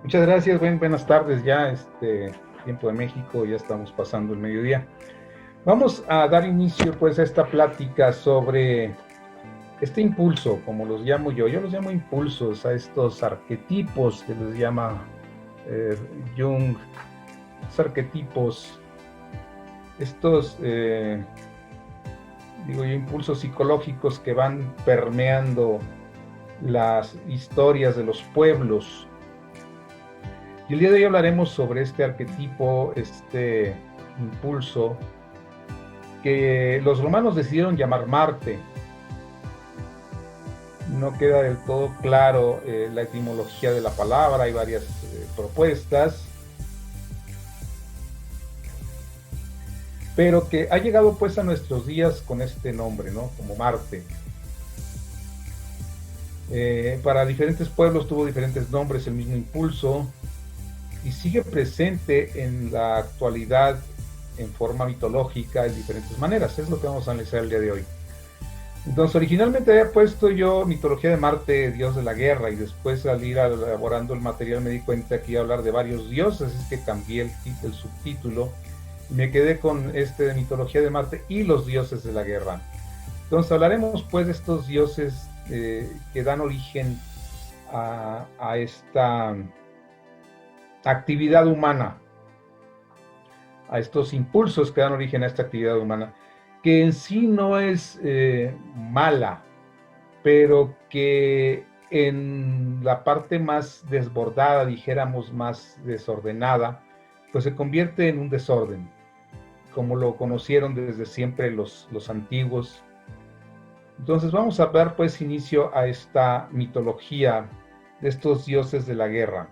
Muchas gracias, buenas tardes ya, tiempo de México, ya estamos pasando el mediodía. Vamos a dar inicio pues a esta plática sobre este impulso, como los llamo yo los llamo impulsos, a estos arquetipos que les llama eh, Jung, estos arquetipos, estos, digo yo, impulsos psicológicos que van permeando las historias de los pueblos. Y el día de hoy hablaremos sobre este arquetipo, este impulso que los romanos decidieron llamar Marte. No queda del todo claro la etimología de la palabra, hay varias propuestas, pero que ha llegado pues a nuestros días con este nombre, ¿no? Como Marte. Para diferentes pueblos tuvo diferentes nombres el mismo impulso y sigue presente en la actualidad en forma mitológica en diferentes maneras. Es lo que vamos a analizar el día de hoy. Entonces, originalmente había puesto yo mitología de Marte, dios de la guerra, y después al ir elaborando el material me di cuenta que iba a hablar de varios dioses, es que cambié el subtítulo y me quedé con de mitología de Marte y los dioses de la guerra. Entonces hablaremos pues de estos dioses que dan origen a esta actividad humana, a estos impulsos que dan origen a esta actividad humana, que en sí no es mala, pero que en la parte más desbordada, dijéramos más desordenada, pues se convierte en un desorden, como lo conocieron desde siempre los antiguos. Entonces vamos a dar pues inicio a esta mitología de estos dioses de la guerra.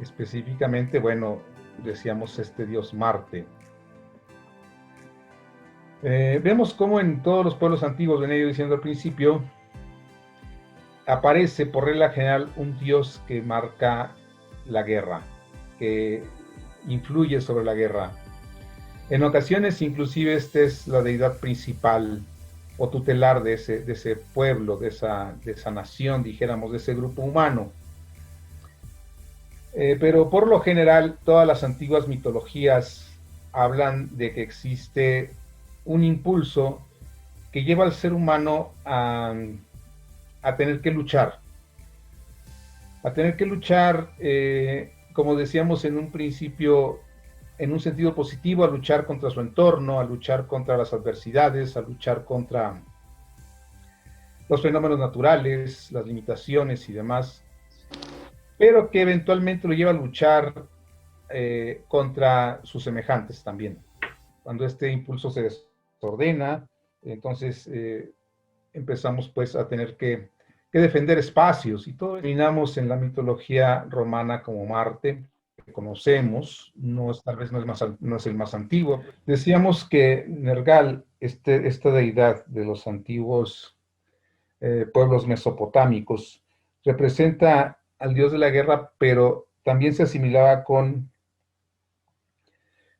Específicamente, bueno, decíamos este dios Marte. Vemos cómo en todos los pueblos antiguos, venía yo diciendo al principio, aparece por regla general un dios que marca la guerra, que influye sobre la guerra. En ocasiones, inclusive, esta es la deidad principal o tutelar de ese pueblo, de esa nación, dijéramos, de ese grupo humano. Pero por lo general, todas las antiguas mitologías hablan de que existe un impulso que lleva al ser humano a tener que luchar. A tener que luchar, como decíamos en un principio, en un sentido positivo, a luchar contra su entorno, a luchar contra las adversidades, a luchar contra los fenómenos naturales, las limitaciones y demás, pero que eventualmente lo lleva a luchar contra sus semejantes también. Cuando este impulso se desordena, entonces empezamos pues a tener que defender espacios y todo. Terminamos en la mitología romana como Marte, que conocemos, tal vez no es el más antiguo. Decíamos que Nergal, esta deidad de los antiguos pueblos mesopotámicos, representa al dios de la guerra, pero también se asimilaba con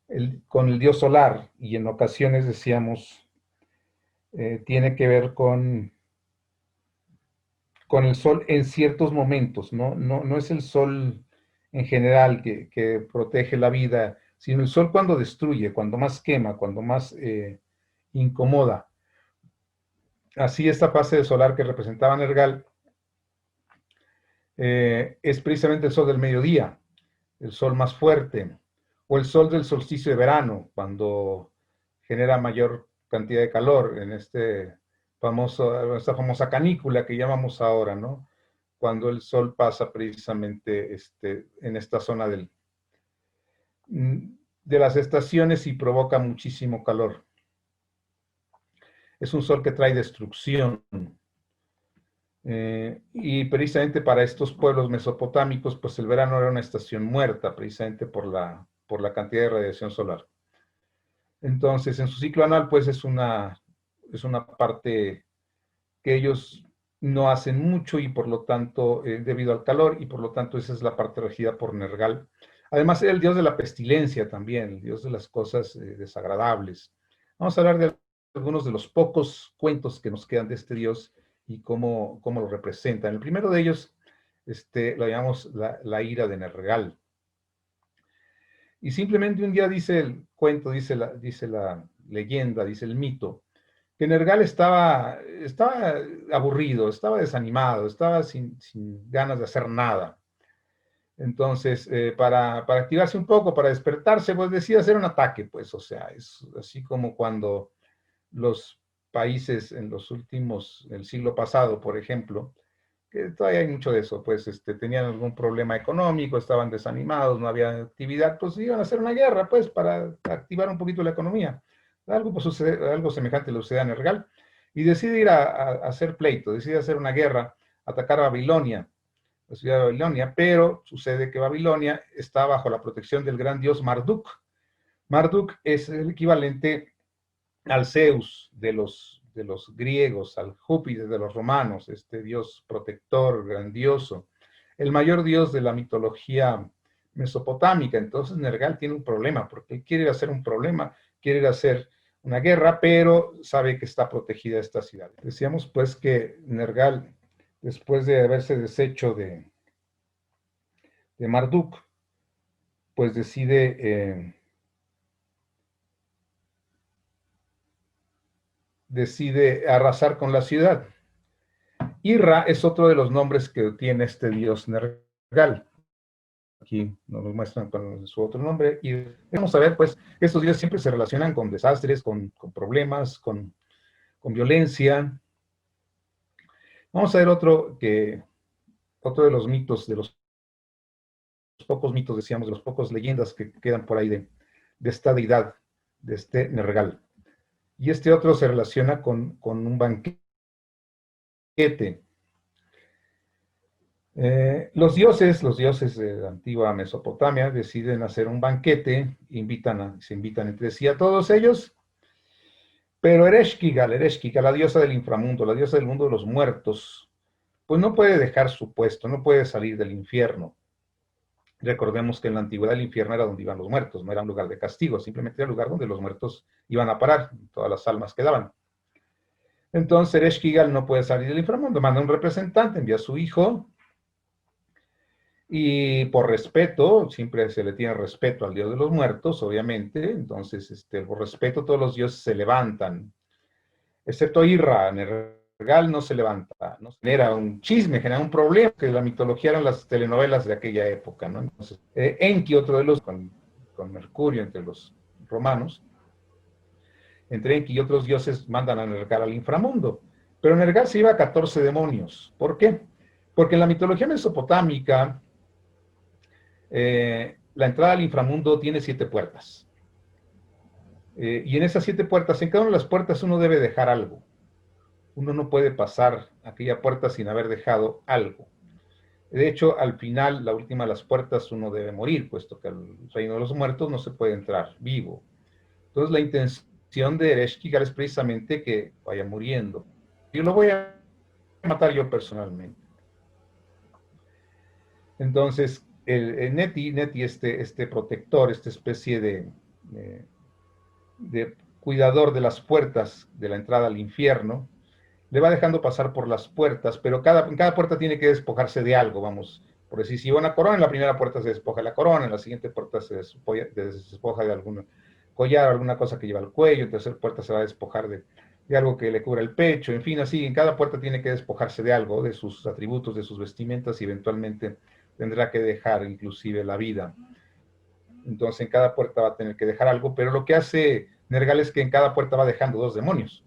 el dios solar y en ocasiones decíamos tiene que ver con el sol en ciertos momentos, ¿no? No es el sol en general que protege la vida, sino el sol cuando destruye, cuando más quema, cuando más incomoda. Así esta fase solar que representaba Nergal es precisamente el sol del mediodía, el sol más fuerte, o el sol del solsticio de verano, cuando genera mayor cantidad de calor en esta famosa canícula que llamamos ahora, ¿no? Cuando el sol pasa precisamente en esta zona de las estaciones y provoca muchísimo calor. Es un sol que trae destrucción. Y precisamente para estos pueblos mesopotámicos, pues el verano era una estación muerta, precisamente por la cantidad de radiación solar. Entonces, en su ciclo anual, pues es una parte que ellos no hacen mucho y por lo tanto, debido al calor, y por lo tanto esa es la parte regida por Nergal. Además, era el dios de la pestilencia también, el dios de las cosas desagradables. Vamos a hablar de algunos de los pocos cuentos que nos quedan de este dios y cómo lo representan. El primero de ellos lo llamamos la ira de Nergal. Y simplemente un día dice el cuento, dice la leyenda, dice el mito, que Nergal estaba aburrido, estaba desanimado, estaba sin ganas de hacer nada. Entonces, para activarse un poco, para despertarse, pues decide hacer un ataque, pues, o sea, es así como cuando los países en los últimos, el siglo pasado, por ejemplo, que todavía hay mucho de eso, pues tenían algún problema económico, estaban desanimados, no había actividad, pues iban a hacer una guerra, pues, para activar un poquito la economía. Algo, pues, algo semejante le sucede a Nergal, y decide ir a hacer pleito, decide hacer una guerra, atacar a Babilonia, la ciudad de Babilonia, pero sucede que Babilonia está bajo la protección del gran dios Marduk. Marduk es el equivalente al Zeus de los griegos, al Júpiter de los romanos, este dios protector, grandioso, el mayor dios de la mitología mesopotámica. Entonces Nergal tiene un problema, porque él quiere hacer un problema, quiere hacer una guerra, pero sabe que está protegida esta ciudad. Decíamos pues que Nergal, después de haberse deshecho de Marduk, pues decide arrasar con la ciudad. Irra es otro de los nombres que tiene este dios Nergal. Aquí nos lo muestran con su otro nombre. Y vamos a ver, pues, que estos dioses siempre se relacionan con desastres, con problemas, con violencia. Vamos a ver otro de los mitos, de los pocos mitos, decíamos, de los pocos leyendas que quedan por ahí de esta deidad, de este Nergal. Y este otro se relaciona con un banquete. Los dioses de la antigua Mesopotamia deciden hacer un banquete, se invitan entre sí a todos ellos, pero Ereshkigal, la diosa del inframundo, la diosa del mundo de los muertos, pues no puede dejar su puesto, no puede salir del infierno. Recordemos que en la antigüedad el infierno era donde iban los muertos, no era un lugar de castigo, simplemente era un lugar donde los muertos iban a parar, todas las almas quedaban. Entonces Ereshkigal no puede salir del inframundo, manda un representante, envía a su hijo, y por respeto, siempre se le tiene respeto al dios de los muertos, obviamente, entonces por respeto todos los dioses se levantan, excepto Irra. Nergal no se levanta, ¿no? Genera un chisme, genera un problema, que la mitología eran las telenovelas de aquella época, ¿no? Entonces, Enki, otro de los, con Mercurio entre los romanos, entre Enki y otros dioses mandan a Nergal al inframundo, pero Nergal se lleva a 14 demonios. ¿Por qué? Porque en la mitología mesopotámica, la entrada al inframundo tiene 7 puertas. Y en esas 7 puertas, en cada una de las puertas uno debe dejar algo. Uno no puede pasar aquella puerta sin haber dejado algo. De hecho, al final, la última de las puertas, uno debe morir, puesto que al reino de los muertos no se puede entrar vivo. Entonces, la intención de Ereshkigal es precisamente que vaya muriendo. Yo lo voy a matar yo personalmente. Entonces, el Neti, este protector, esta especie de cuidador de las puertas de la entrada al infierno, le va dejando pasar por las puertas, pero en cada puerta tiene que despojarse de algo, vamos. Por decir, si lleva una corona, en la primera puerta se despoja la corona, en la siguiente puerta se despoja de algún collar, alguna cosa que lleva al cuello, en la tercera puerta se va a despojar de algo que le cubra el pecho, en fin, así, en cada puerta tiene que despojarse de algo, de sus atributos, de sus vestimentas, y eventualmente tendrá que dejar inclusive la vida. Entonces en cada puerta va a tener que dejar algo, pero lo que hace Nergal es que en cada puerta va dejando 2 demonios.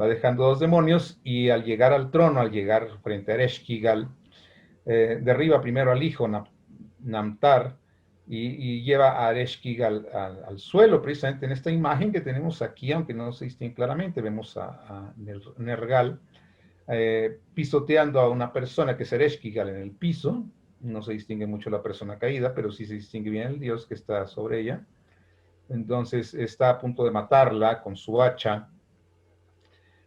Va dejando 2 demonios, y al llegar al trono, al llegar frente a Ereshkigal, derriba primero al hijo Namtar y lleva a Ereshkigal al suelo, precisamente en esta imagen que tenemos aquí, aunque no se distingue claramente. Vemos a Nergal pisoteando a una persona, que es Ereshkigal, en el piso. No se distingue mucho la persona caída, pero sí se distingue bien el dios que está sobre ella. Entonces está a punto de matarla con su hacha.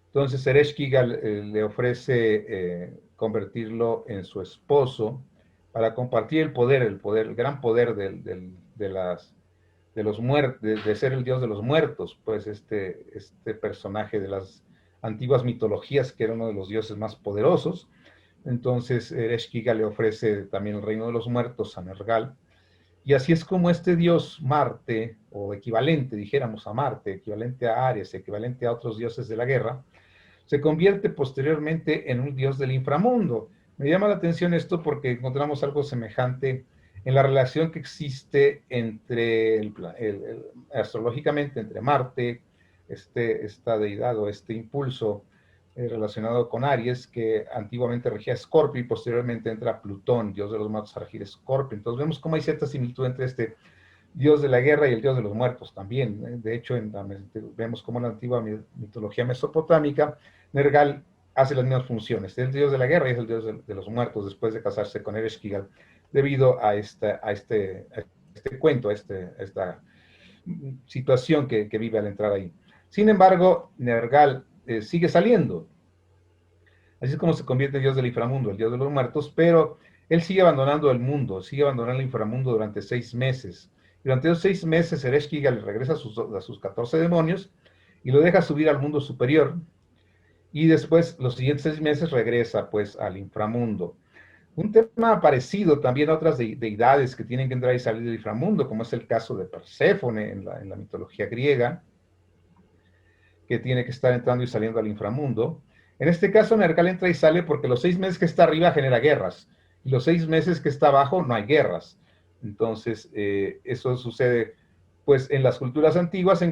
Entonces Ereshkigal le ofrece convertirlo en su esposo para compartir el gran poder de los muertos, de ser el dios de los muertos, pues este personaje de las antiguas mitologías, que era uno de los dioses más poderosos, Entonces Ereshkigal le ofrece también el reino de los muertos a Nergal. Y así es como este dios Marte, o equivalente, dijéramos, a Marte, equivalente a Ares, equivalente a otros dioses de la guerra, se convierte posteriormente en un dios del inframundo. Me llama la atención esto porque encontramos algo semejante en la relación que existe entre, astrológicamente, entre Marte, esta deidad o este impulso relacionado con Aries, que antiguamente regía Scorpio y posteriormente entra Plutón, dios de los muertos, a regir Scorpio. Entonces vemos cómo hay cierta similitud entre este dios de la guerra y el dios de los muertos también. De hecho, vemos cómo en la antigua mitología mesopotámica, Nergal hace las mismas funciones. Es el dios de la guerra y es el dios de los muertos después de casarse con Ereshkigal, debido a este cuento, a esta situación que vive al entrar ahí. Sin embargo, Nergal sigue saliendo. Así es como se convierte en dios del inframundo, el dios de los muertos, pero él sigue abandonando el mundo, sigue abandonando el inframundo durante 6 meses. Durante esos 6 meses, Ereshkigal le regresa a sus 14 demonios y lo deja subir al mundo superior. Y después, los siguientes 6 meses, regresa pues al inframundo. Un tema parecido también a otras deidades que tienen que entrar y salir del inframundo, como es el caso de Perséfone en la mitología griega, que tiene que estar entrando y saliendo al inframundo. En este caso, Nergal entra y sale porque los 6 meses que está arriba genera guerras, y los 6 meses que está abajo no hay guerras. Entonces, eso sucede pues en las culturas antiguas,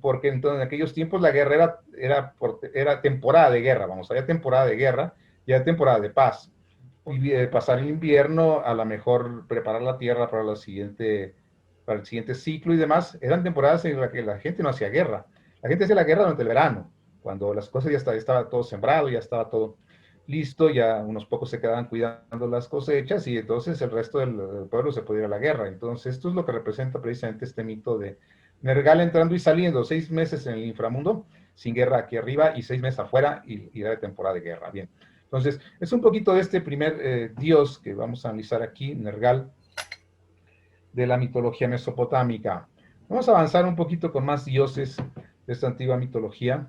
porque entonces, en aquellos tiempos la guerra era temporada de guerra, vamos, había temporada de guerra y había temporada de paz. Y pasar el invierno, a lo mejor preparar la tierra para para el siguiente ciclo y demás, eran temporadas en las que la gente no hacía guerra. La gente hacía la guerra durante el verano, cuando las cosas ya estaba todo sembrado, ya estaba todo listo, ya unos pocos se quedaban cuidando las cosechas y entonces el resto del pueblo se podía ir a la guerra. Entonces esto es lo que representa precisamente este mito de Nergal entrando y saliendo 6 meses en el inframundo, sin guerra aquí arriba, y 6 meses afuera, y era de temporada de guerra. Bien, entonces es un poquito de este primer dios que vamos a analizar aquí, Nergal, de la mitología mesopotámica. Vamos a avanzar un poquito con más dioses de esta antigua mitología.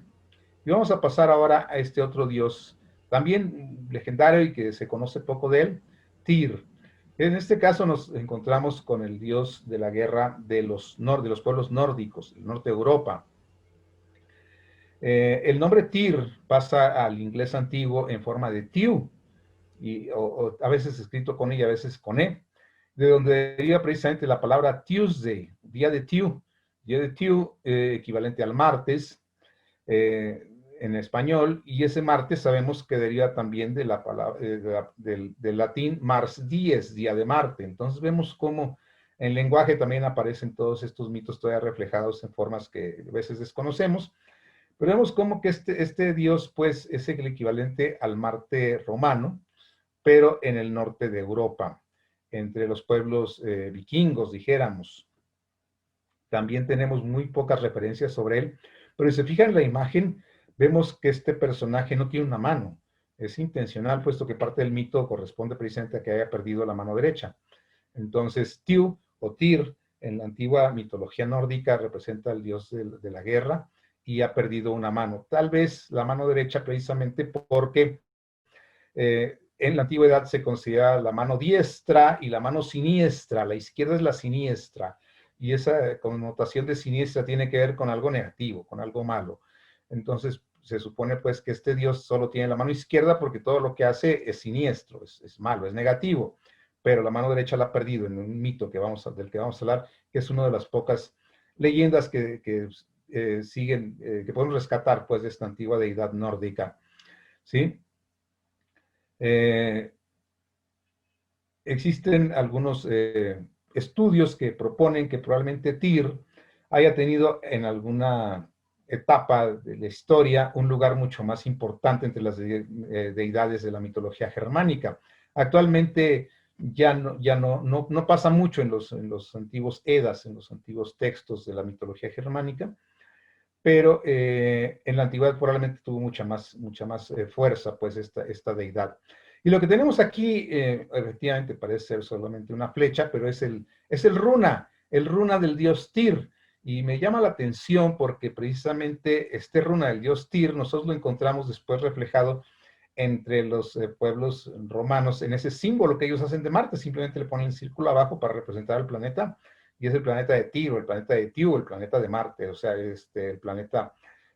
Y vamos a pasar ahora a este otro dios, también legendario y que se conoce poco de él, Tyr. En este caso nos encontramos con el dios de la guerra de los pueblos nórdicos, el norte de Europa. El nombre Tyr pasa al inglés antiguo en forma de Tiw, o a veces escrito con I y a veces con E, de donde deriva precisamente la palabra Tuesday, día de Tiw, equivalente al martes, en español, y ese martes sabemos que deriva también de la palabra, del latín Mars dies, día de Marte. Entonces vemos cómo en lenguaje también aparecen todos estos mitos todavía reflejados en formas que a veces desconocemos, pero vemos cómo que este dios pues es el equivalente al Marte romano, pero en el norte de Europa, entre los pueblos vikingos, dijéramos. También tenemos muy pocas referencias sobre él, pero si se fijan en la imagen, vemos que este personaje no tiene una mano. Es intencional, puesto que parte del mito corresponde precisamente a que haya perdido la mano derecha. Entonces, Tiw o Tyr, en la antigua mitología nórdica, representa al dios de la guerra y ha perdido una mano. Tal vez la mano derecha precisamente porque en la antigüedad se considera la mano diestra y la mano siniestra. La izquierda es la siniestra. Y esa connotación de siniestra tiene que ver con algo negativo, con algo malo. Entonces, se supone pues que este dios solo tiene la mano izquierda porque todo lo que hace es siniestro, es malo, es negativo. Pero la mano derecha la ha perdido en un mito del que vamos a hablar, que es una de las pocas leyendas que siguen, que podemos rescatar pues de esta antigua deidad nórdica. ¿Sí? Existen algunos estudios que proponen que probablemente Tyr haya tenido en alguna etapa de la historia un lugar mucho más importante entre las deidades de la mitología germánica. Actualmente ya no pasa mucho en los antiguos Edas, en los antiguos textos de la mitología germánica, pero en la antigüedad probablemente tuvo mucha más fuerza pues esta deidad. Y lo que tenemos aquí, efectivamente parece ser solamente una flecha, pero es el runa del dios Tyr. Y me llama la atención porque precisamente este runa del dios Tyr nosotros lo encontramos después reflejado entre los pueblos romanos en ese símbolo que ellos hacen de Marte. Simplemente le ponen el círculo abajo para representar al planeta, y es el planeta de Tiro, el planeta de Tiu, el planeta de Marte, o sea, el planeta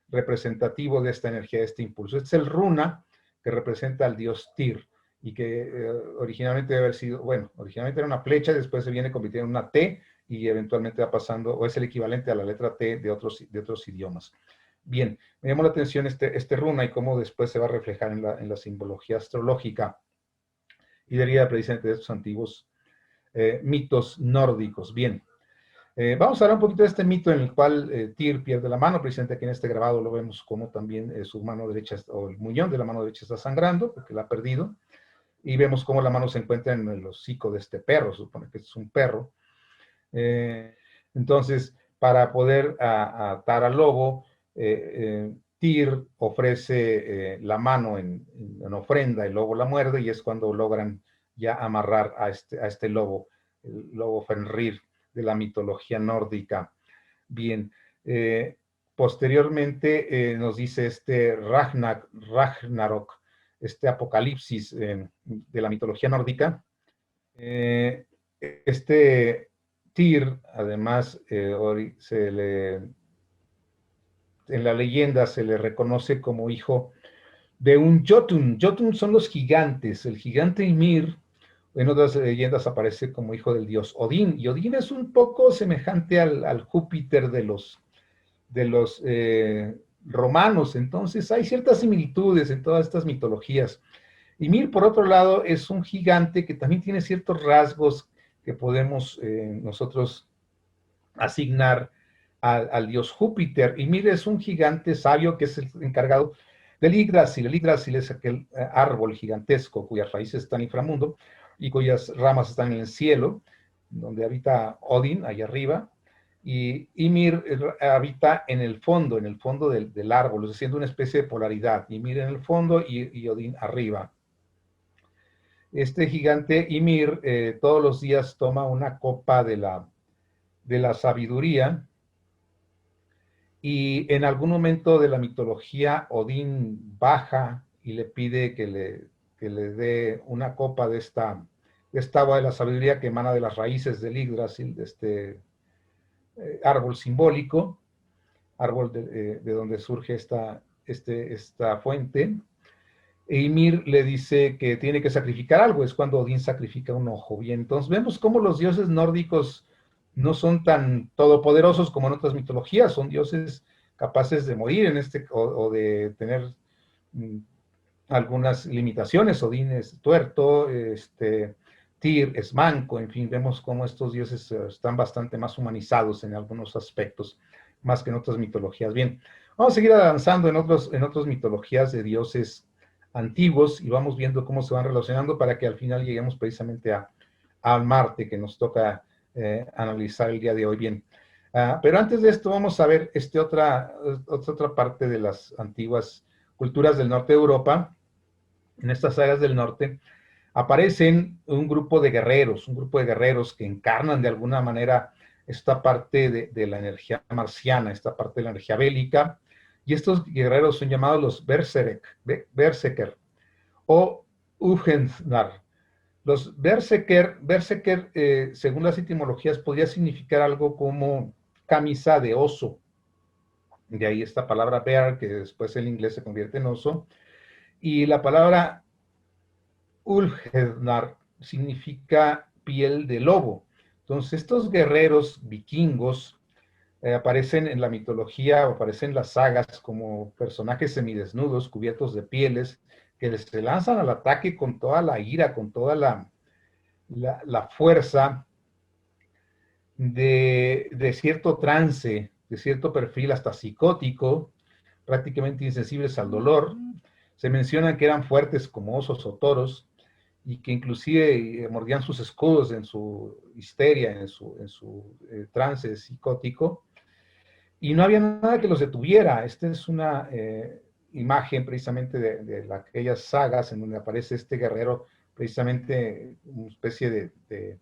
representativo de esta energía, de este impulso. Este es el runa que representa al dios Tyr, y que originalmente debe haber sido, bueno, originalmente era una flecha, después se viene convirtiendo en una T, y eventualmente va pasando, o es el equivalente a la letra T de otros idiomas. Bien, me llamó la atención este runa y cómo después se va a reflejar en la simbología astrológica, y deriva precisamente de estos antiguos mitos nórdicos. Bien, vamos a hablar un poquito de este mito en el cual Tyr pierde la mano. Precisamente aquí en este grabado lo vemos como también su mano derecha, o el muñón de la mano derecha, está sangrando porque la ha perdido, y vemos cómo la mano se encuentra en el hocico de este perro. Se supone que es un perro. Entonces, para poder atar al lobo, Tyr ofrece la mano en ofrenda, el lobo la muerde, y es cuando logran ya amarrar a este lobo, el lobo Fenrir de la mitología nórdica. Bien, posteriormente nos dice este Ragnarok, este apocalipsis de la mitología nórdica. Este Tyr, además, en la leyenda se le reconoce como hijo de un Jotun. Jotun son los gigantes. El gigante Ymir, en otras leyendas, aparece como hijo del dios Odín. Y Odín es un poco semejante al Júpiter de los romanos. Entonces hay ciertas similitudes en todas estas mitologías. Ymir, por otro lado, es un gigante que también tiene ciertos rasgos que podemos nosotros asignar al dios Júpiter. Ymir es un gigante sabio que es el encargado del Yggdrasil. El Yggdrasil es aquel árbol gigantesco cuyas raíces están en inframundo y cuyas ramas están en el cielo, donde habita Odín, allá arriba, y Ymir habita en el fondo del árbol, siendo una especie de polaridad. Ymir en el fondo y Odín arriba. Este gigante Ymir todos los días toma una copa de la sabiduría, y en algún momento de la mitología Odín baja y le pide que le dé una copa de esta agua de la sabiduría que emana de las raíces del Yggdrasil, de este árbol simbólico, árbol de donde surge esta fuente. Ymir le dice que tiene que sacrificar algo, es cuando Odín sacrifica un ojo. Bien, entonces vemos cómo los dioses nórdicos no son tan todopoderosos como en otras mitologías, son dioses capaces de morir o de tener algunas limitaciones. Odín es tuerto, Tyr es manco, en fin, vemos cómo estos dioses están bastante más humanizados en algunos aspectos, más que en otras mitologías. Bien, vamos a seguir avanzando en otras mitologías de dioses antiguos, y vamos viendo cómo se van relacionando para que al final lleguemos precisamente a Marte, que nos toca analizar el día de hoy. Bien, pero antes de esto vamos a ver otra parte de las antiguas culturas del norte de Europa. En estas sagas del norte aparecen un grupo de guerreros que encarnan de alguna manera esta parte de la energía marciana, esta parte de la energía bélica, y estos guerreros son llamados los Berserker o Ufgensnar. Los Berserker, según las etimologías, podría significar algo como camisa de oso. De ahí esta palabra bear, que después en inglés se convierte en oso. Y la palabra Ulfhednar significa piel de lobo. Entonces, estos guerreros vikingos aparecen en la mitología, aparecen en las sagas como personajes semidesnudos, cubiertos de pieles, que se lanzan al ataque con toda la ira, con toda la fuerza de cierto trance, de cierto perfil hasta psicótico, prácticamente insensibles al dolor. Se menciona que eran fuertes como osos o toros, y que inclusive mordían sus escudos en su histeria, en su trance psicótico, y no había nada que los detuviera. Esta es una imagen precisamente de aquellas sagas en donde aparece este guerrero, precisamente una especie de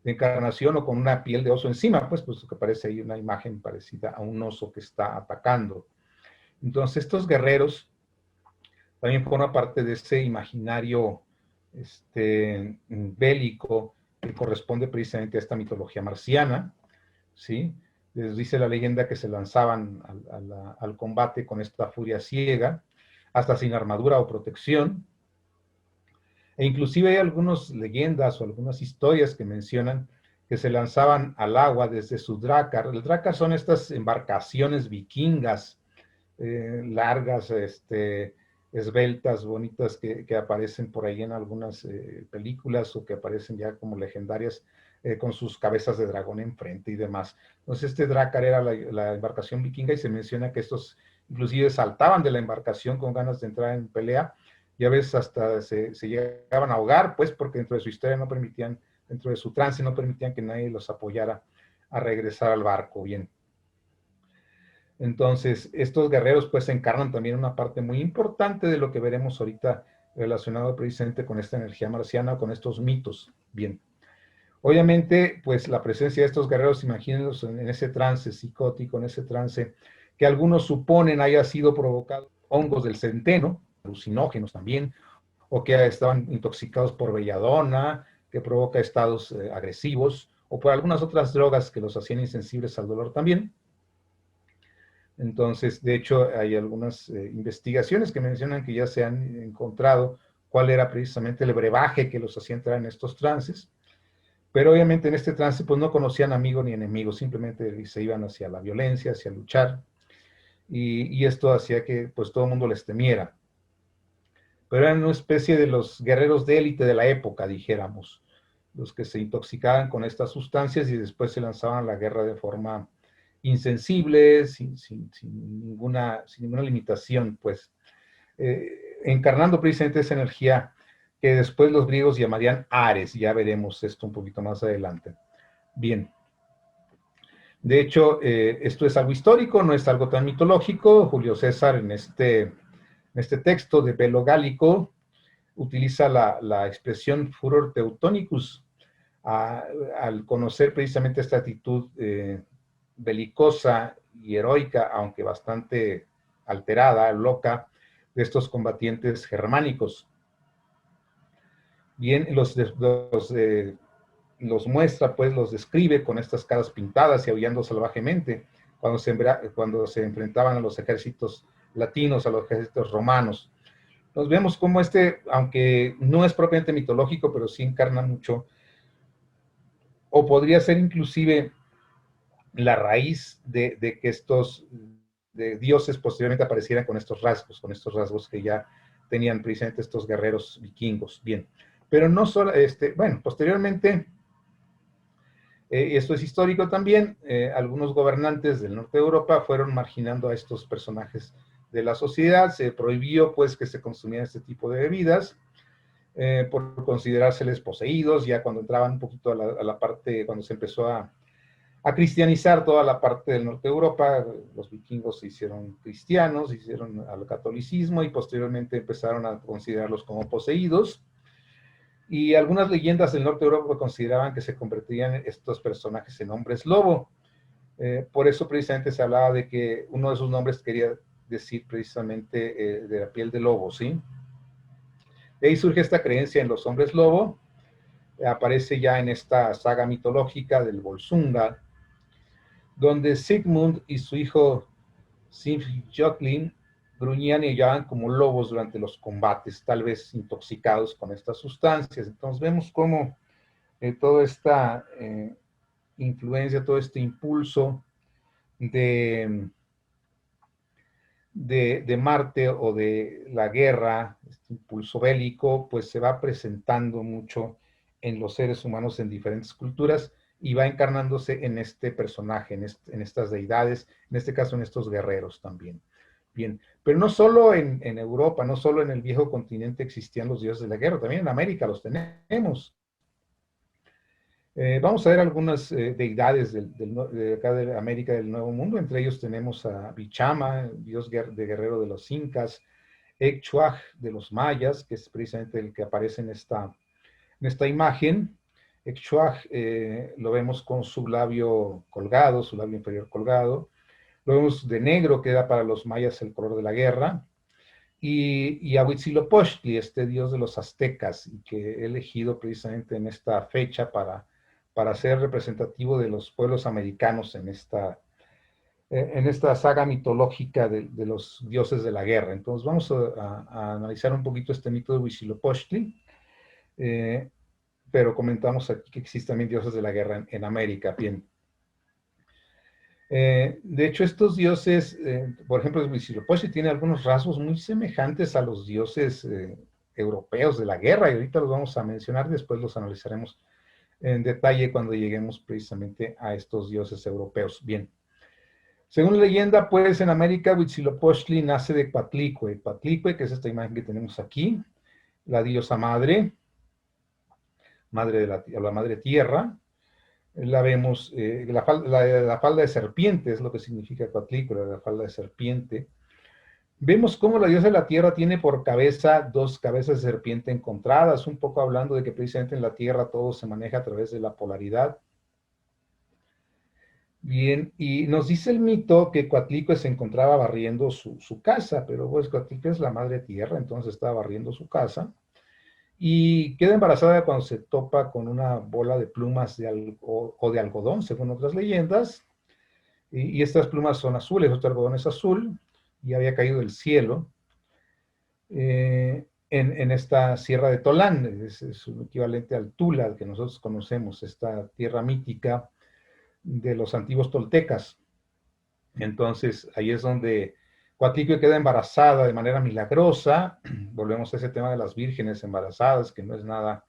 encarnación o con una piel de oso encima, pues que aparece ahí una imagen parecida a un oso que está atacando. Entonces estos guerreros también forma parte de ese imaginario bélico que corresponde precisamente a esta mitología marciana, ¿sí? Les dice la leyenda que se lanzaban al combate con esta furia ciega, hasta sin armadura o protección, e inclusive hay algunas leyendas o algunas historias que mencionan que se lanzaban al agua desde su drácar. El drácar son estas embarcaciones vikingas, largas, esbeltas, bonitas, que aparecen por ahí en algunas películas o que aparecen ya como legendarias, con sus cabezas de dragón enfrente y demás. Entonces este drácar era la embarcación vikinga y se menciona que estos inclusive saltaban de la embarcación con ganas de entrar en pelea y a veces hasta se llegaban a ahogar, pues porque dentro de su historia no permitían, dentro de su trance no permitían que nadie los apoyara a regresar al barco bien. Entonces, estos guerreros pues encarnan también una parte muy importante de lo que veremos ahorita relacionado precisamente con esta energía marciana, con estos mitos. Bien, obviamente pues la presencia de estos guerreros, imagínenlos en ese trance psicótico, en ese trance que algunos suponen haya sido provocado por hongos del centeno, alucinógenos también, o que estaban intoxicados por belladona, que provoca estados agresivos, o por algunas otras drogas que los hacían insensibles al dolor también. Entonces, de hecho, hay algunas investigaciones que mencionan que ya se han encontrado cuál era precisamente el brebaje que los hacía entrar en estos trances, pero obviamente en este trance pues no conocían amigo ni enemigo, simplemente se iban hacia la violencia, hacia luchar, y esto hacía que pues todo el mundo les temiera. Pero eran una especie de los guerreros de élite de la época, dijéramos, los que se intoxicaban con estas sustancias y después se lanzaban a la guerra de forma insensible, sin ninguna limitación, pues, encarnando precisamente esa energía que después los griegos llamarían Ares. Ya veremos esto un poquito más adelante. Bien. De hecho, esto es algo histórico, no es algo tan mitológico. Julio César en este texto de Belo Gálico utiliza la expresión furor teutonicus al conocer precisamente esta actitud belicosa y heroica, aunque bastante alterada, loca, de estos combatientes germánicos. Bien, los muestra, pues los describe con estas caras pintadas y aullando salvajemente cuando se enfrentaban a los ejércitos latinos, a los ejércitos romanos. Nos vemos como aunque no es propiamente mitológico, pero sí encarna mucho, o podría ser inclusive la raíz de que estos dioses posteriormente aparecieran con estos rasgos que ya tenían precisamente estos guerreros vikingos. Bien, pero no solo, bueno, posteriormente, esto es histórico también, algunos gobernantes del norte de Europa fueron marginando a estos personajes de la sociedad, se prohibió pues que se consumieran este tipo de bebidas, por considerárseles poseídos, ya cuando entraban un poquito a la parte, cuando se empezó a cristianizar toda la parte del norte de Europa, los vikingos se hicieron cristianos, se hicieron al catolicismo y posteriormente empezaron a considerarlos como poseídos. Y algunas leyendas del norte de Europa consideraban que se convertirían estos personajes en hombres lobo. Por eso precisamente se hablaba de que uno de sus nombres quería decir precisamente de la piel de lobo, ¿sí? De ahí surge esta creencia en los hombres lobo, aparece ya en esta saga mitológica del Volsunga, donde Sigmund y su hijo Sinfjotli gruñían y aullaban como lobos durante los combates, tal vez intoxicados con estas sustancias. Entonces vemos cómo toda esta influencia, todo este impulso de, de Marte o de la guerra, este impulso bélico, pues se va presentando mucho en los seres humanos en diferentes culturas y va encarnándose en este personaje, en estas deidades, en este caso en estos guerreros también. Bien, pero no solo en Europa, no solo en el viejo continente existían los dioses de la guerra, también en América los tenemos. Vamos a ver algunas deidades de acá de América del Nuevo Mundo. Entre ellos tenemos a Bichama, dios de guerrero de los incas, Ekchuaj de los mayas, que es precisamente el que aparece en esta imagen. Ekchuaj lo vemos con su labio colgado, su labio inferior colgado. Lo vemos de negro, que era para los mayas el color de la guerra. y a Huitzilopochtli, este dios de los aztecas, y que he elegido precisamente en esta fecha para ser representativo de los pueblos americanos en esta saga mitológica de los dioses de la guerra. Entonces vamos a analizar un poquito este mito de Huitzilopochtli, pero comentamos aquí que existen también dioses de la guerra en América. Bien. De hecho, estos dioses, por ejemplo, Huitzilopochtli tiene algunos rasgos muy semejantes a los dioses europeos de la guerra, y ahorita los vamos a mencionar, después los analizaremos en detalle cuando lleguemos precisamente a estos dioses europeos. Bien. Según la leyenda, pues en América, Huitzilopochtli nace de Coatlicue. Coatlicue, que es esta imagen que tenemos aquí, la diosa madre, madre de la madre tierra. La vemos, la falda de serpiente es lo que significa Coatlicue, la falda de serpiente. Vemos cómo la diosa de la tierra tiene por cabeza dos cabezas de serpiente encontradas, un poco hablando de que precisamente en la tierra todo se maneja a través de la polaridad. Bien, y nos dice el mito que Coatlicue se encontraba barriendo su casa, pero pues Coatlicue es la madre tierra, entonces estaba barriendo su casa, y queda embarazada cuando se topa con una bola de plumas o de algodón, según otras leyendas, y estas plumas son azules, este algodón es azul, y había caído del cielo, en esta sierra de Tolán, es un equivalente al Tula, que nosotros conocemos, esta tierra mítica de los antiguos toltecas. Entonces, ahí es donde Coatlicue queda embarazada de manera milagrosa. Volvemos a ese tema de las vírgenes embarazadas, que no es nada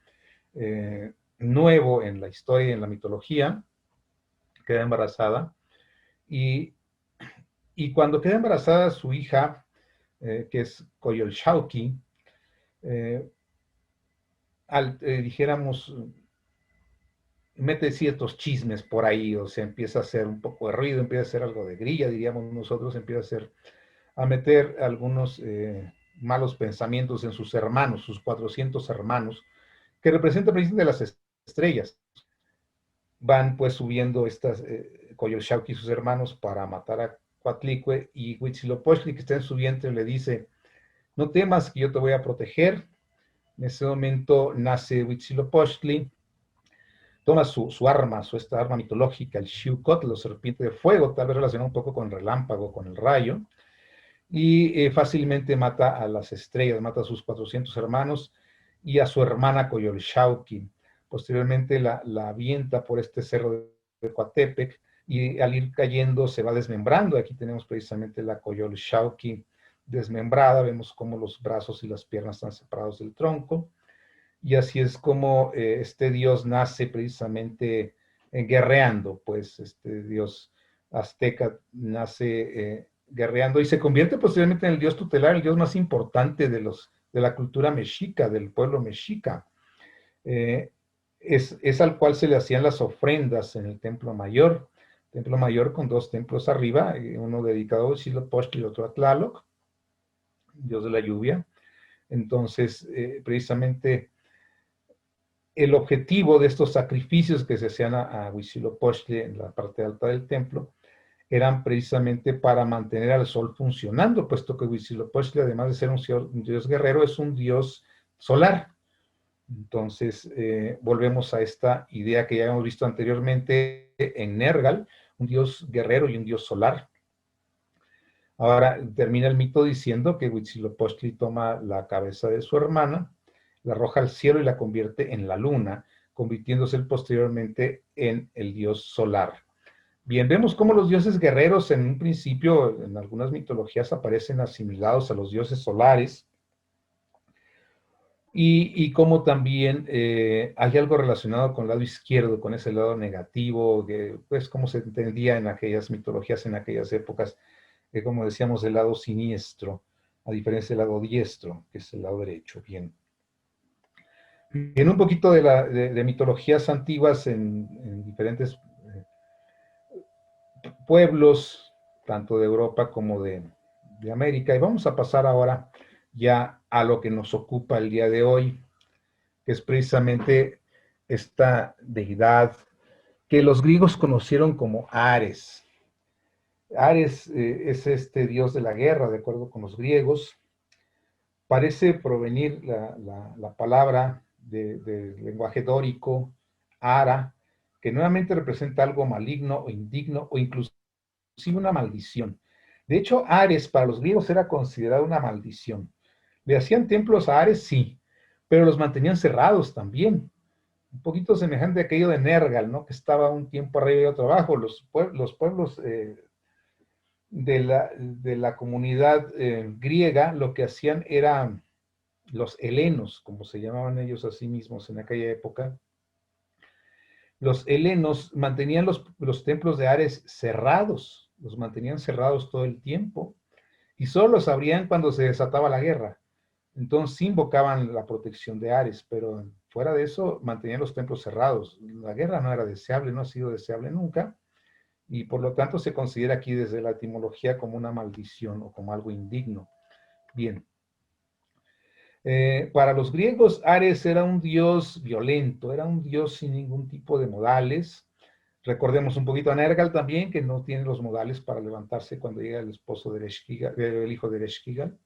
nuevo en la historia y en la mitología. Queda embarazada. Y cuando queda embarazada su hija, que es Coyolxauhqui, dijéramos, mete ciertos chismes por ahí, o sea, empieza a hacer un poco de ruido, empieza a hacer algo de grilla, diríamos nosotros, empieza a meter algunos malos pensamientos en sus hermanos, sus 400 hermanos, que representan precisamente las estrellas. Van pues subiendo estas Coyolxauhqui y sus hermanos para matar a Coatlicue, y Huitzilopochtli, que está en su vientre, le dice: no temas, que yo te voy a proteger. En ese momento nace Huitzilopochtli, toma esta arma mitológica, el Xiuhtli, la serpiente de fuego, tal vez relacionado un poco con el relámpago, con el rayo, y fácilmente mata a las estrellas, mata a sus 400 hermanos y a su hermana Coyolxauhqui. Posteriormente la avienta por este cerro de Coatepec, y al ir cayendo se va desmembrando. Aquí tenemos precisamente la Coyolxauhqui desmembrada, vemos cómo los brazos y las piernas están separados del tronco, y así es como este dios nace precisamente guerreando, pues este dios azteca nace guerreando y se convierte posteriormente en el dios tutelar, el dios más importante de la cultura mexica, del pueblo mexica. Es al cual se le hacían las ofrendas en el templo mayor con dos templos arriba, uno dedicado a Huitzilopochtli y otro a Tlaloc, dios de la lluvia. Entonces, precisamente el objetivo de estos sacrificios que se hacían a Huitzilopochtli en la parte alta del templo eran precisamente para mantener al sol funcionando, puesto que Huitzilopochtli, además de ser un dios guerrero, es un dios solar. Entonces, volvemos a esta idea que ya hemos visto anteriormente en Nergal, un dios guerrero y un dios solar. Ahora termina el mito diciendo que Huitzilopochtli toma la cabeza de su hermana, la arroja al cielo y la convierte en la luna, convirtiéndose posteriormente en el dios solar. Bien, vemos cómo los dioses guerreros en un principio, en algunas mitologías, aparecen asimilados a los dioses solares, y cómo también hay algo relacionado con el lado izquierdo, con ese lado negativo, que pues como se entendía en aquellas mitologías, en aquellas épocas, como decíamos, el lado siniestro, a diferencia del lado diestro, que es el lado derecho. Bien. En un poquito de mitologías antiguas en diferentes pueblos, tanto de Europa como de América. Y vamos a pasar ahora ya a lo que nos ocupa el día de hoy, que es precisamente esta deidad que los griegos conocieron como Ares. Ares es este dios de la guerra, de acuerdo con los griegos. Parece provenir la palabra del lenguaje dórico, ara, que nuevamente representa algo maligno o indigno o inclusive una maldición. De hecho, Ares para los griegos era considerado una maldición. ¿Le hacían templos a Ares? Sí, pero los mantenían cerrados también. Un poquito semejante a aquello de Nergal, ¿no? Que estaba un tiempo arriba y otro abajo. Los pueblos de la comunidad griega lo que hacían era los helenos, como se llamaban ellos a sí mismos en aquella época. Los helenos mantenían los templos de Ares cerrados, los mantenían cerrados todo el tiempo y solo los abrían cuando se desataba la guerra. Entonces invocaban la protección de Ares, pero fuera de eso mantenían los templos cerrados. La guerra no era deseable, no ha sido deseable nunca, y por lo tanto se considera aquí desde la etimología como una maldición o como algo indigno. Bien. Para los griegos, Ares era un dios violento, era un dios sin ningún tipo de modales. Recordemos un poquito a Nergal también, que no tiene los modales para levantarse cuando llega el esposo de Ereshkigal, el hijo de Ereshkigal.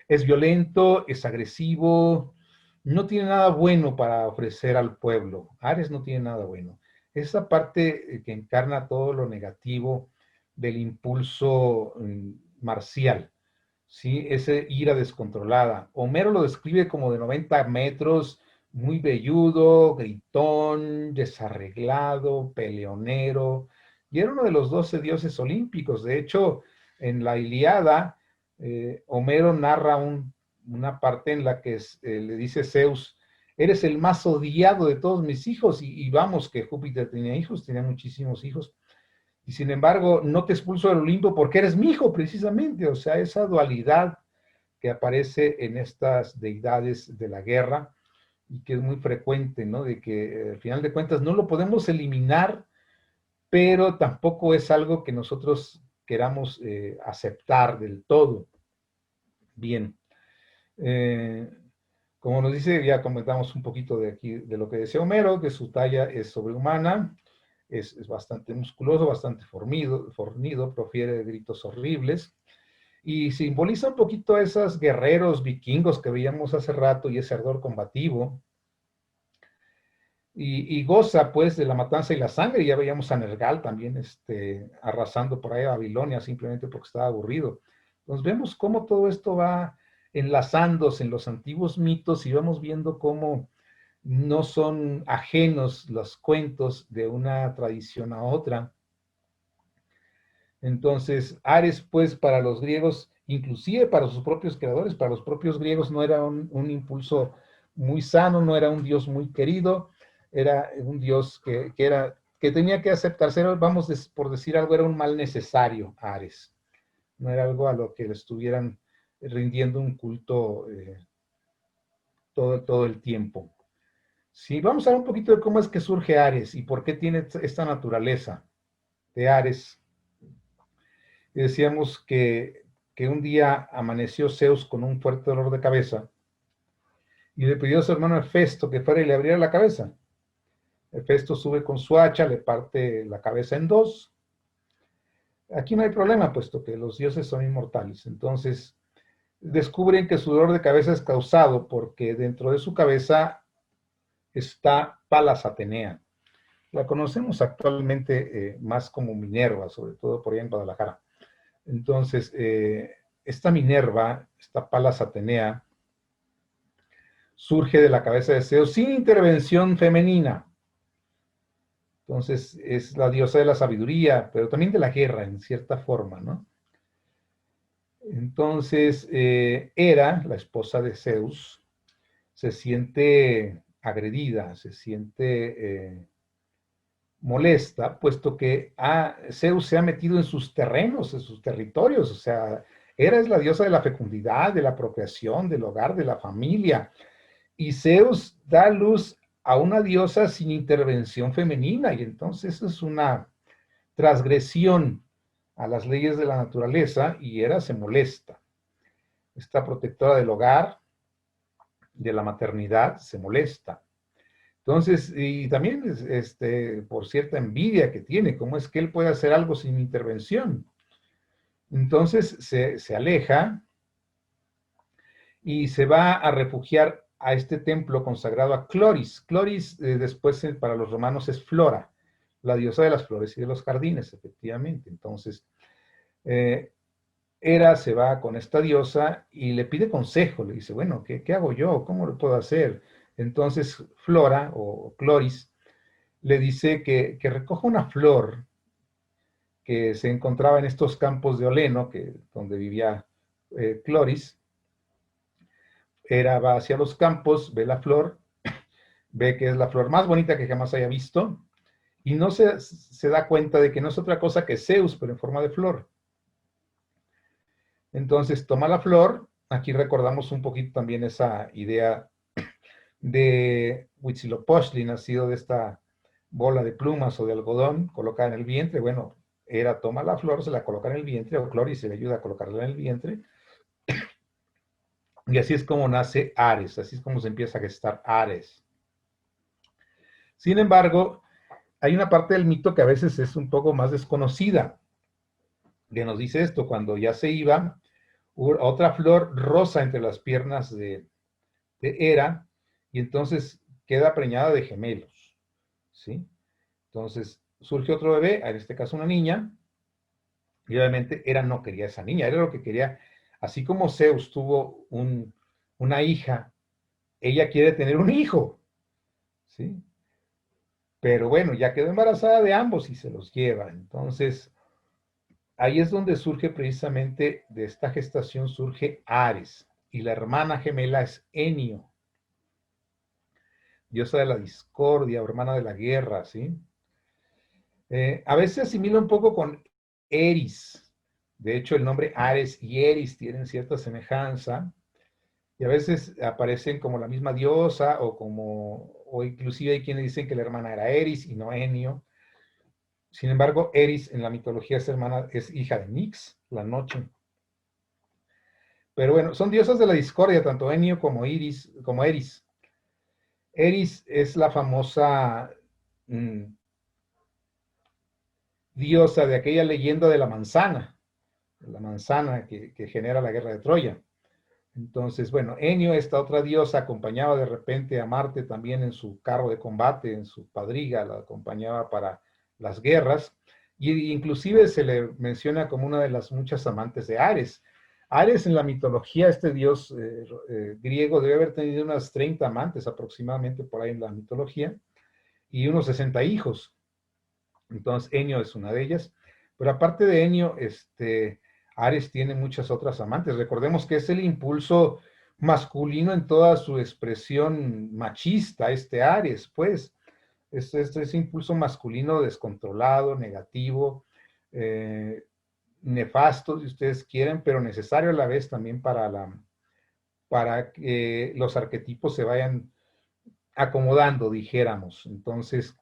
Es violento, es agresivo, no tiene nada bueno para ofrecer al pueblo. Ares no tiene nada bueno. Esa parte que encarna todo lo negativo del impulso marcial, ¿sí? Esa ira descontrolada. Homero lo describe como de 90 metros, muy velludo, gritón, desarreglado, peleonero, y era uno de los 12 dioses olímpicos. De hecho, en la Ilíada, Homero narra una parte en la que le dice Zeus, eres el más odiado de todos mis hijos, y vamos, que Júpiter tenía hijos, tenía muchísimos hijos, y sin embargo no te expulso del Olimpo porque eres mi hijo, precisamente. O sea, esa dualidad que aparece en estas deidades de la guerra y que es muy frecuente, ¿no? De que al final de cuentas no lo podemos eliminar, pero tampoco es algo que nosotros queramos aceptar del todo. Bien. Eh, como nos dice, ya comentamos un poquito de aquí, de lo que decía Homero, que su talla es sobrehumana, es bastante musculoso, bastante fornido, profiere gritos horribles, y simboliza un poquito a esos guerreros vikingos que veíamos hace rato y ese ardor combativo, y goza pues de la matanza y la sangre. Ya veíamos a Nergal también arrasando por ahí a Babilonia simplemente porque estaba aburrido. Entonces vemos cómo todo esto va enlazándose en los antiguos mitos y vamos viendo cómo no son ajenos los cuentos de una tradición a otra. Entonces, Ares, pues, para los griegos, inclusive para sus propios creadores, para los propios griegos, no era un impulso muy sano, no era un dios muy querido, era un dios que tenía que aceptarse, vamos por decir algo, era un mal necesario, Ares. No era algo a lo que le estuvieran rindiendo un culto todo el tiempo. Sí, vamos a ver un poquito de cómo es que surge Ares y por qué tiene esta naturaleza de Ares. Y decíamos que un día amaneció Zeus con un fuerte dolor de cabeza y le pidió a su hermano Hefesto que fuera y le abriera la cabeza. Hefesto sube con su hacha, le parte la cabeza en dos. Aquí no hay problema, puesto que los dioses son inmortales. Entonces, descubren que su dolor de cabeza es causado porque dentro de su cabeza está Palas Atenea. La conocemos actualmente más como Minerva, sobre todo por allá en Guadalajara. Entonces, esta Minerva, esta Palas Atenea, surge de la cabeza de Zeus sin intervención femenina. Entonces, es la diosa de la sabiduría, pero también de la guerra, en cierta forma, ¿no? Entonces, Hera, la esposa de Zeus, se siente agredida, se siente molesta, puesto que Zeus se ha metido en sus terrenos, en sus territorios. O sea, Hera es la diosa de la fecundidad, de la procreación, del hogar, de la familia, y Zeus da luz a una diosa sin intervención femenina, y entonces es una transgresión a las leyes de la naturaleza, y Hera se molesta. Esta protectora del hogar, de la maternidad, se molesta. Entonces, y también por cierta envidia que tiene, cómo es que él puede hacer algo sin intervención. Entonces se aleja y se va a refugiar a este templo consagrado a Cloris. Cloris después para los romanos es Flora, la diosa de las flores y de los jardines, efectivamente. Entonces, Hera se va con esta diosa y le pide consejo, le dice, bueno, ¿qué hago yo? ¿Cómo lo puedo hacer? Entonces Flora o Cloris le dice que recoja una flor que se encontraba en estos campos de Oleno, donde vivía Cloris. Hera va hacia los campos, ve la flor, ve que es la flor más bonita que jamás haya visto, y no se da cuenta de que no es otra cosa que Zeus, pero en forma de flor. Entonces toma la flor, aquí recordamos un poquito también esa idea de Huitzilopochtli, nacido de esta bola de plumas o de algodón colocada en el vientre. Bueno, Hera toma la flor, se la coloca en el vientre, o Cloris se le ayuda a colocarla en el vientre, y así es como nace Ares, así es como se empieza a gestar Ares. Sin embargo, hay una parte del mito que a veces es un poco más desconocida, que nos dice esto: cuando ya se iba, otra flor rosa entre las piernas de Hera, y entonces queda preñada de gemelos, ¿sí? Entonces surge otro bebé, en este caso una niña, y obviamente Hera no quería esa niña, era lo que quería, así como Zeus tuvo una hija, ella quiere tener un hijo, ¿sí? Pero bueno, ya quedó embarazada de ambos y se los lleva. Entonces, ahí es donde surge precisamente, de esta gestación surge Ares, y la hermana gemela es Enio, diosa de la discordia, o hermana de la guerra, ¿sí? A veces se asimila un poco con Eris. De hecho, el nombre Ares y Eris tienen cierta semejanza, y a veces aparecen como la misma diosa, o inclusive hay quienes dicen que la hermana era Eris y no Enio. Sin embargo, Eris en la mitología es hija de Nix, la noche. Pero bueno, son diosas de la discordia, tanto Enio como Eris. Eris es la famosa diosa de aquella leyenda de la manzana que genera la guerra de Troya. Entonces, bueno, Enio, esta otra diosa, acompañaba de repente a Marte también en su carro de combate, en su cuadriga, la acompañaba para las guerras, y inclusive se le menciona como una de las muchas amantes de Ares. Ares en la mitología, este dios griego, debe haber tenido unas 30 amantes aproximadamente por ahí en la mitología, y unos 60 hijos. Entonces, Enio es una de ellas. Pero aparte de Enio, Ares tiene muchas otras amantes. Recordemos que es el impulso masculino en toda su expresión machista, Ares, pues. Ese impulso masculino descontrolado, negativo, nefasto, si ustedes quieren, pero necesario a la vez también para que los arquetipos se vayan acomodando, dijéramos. Entonces,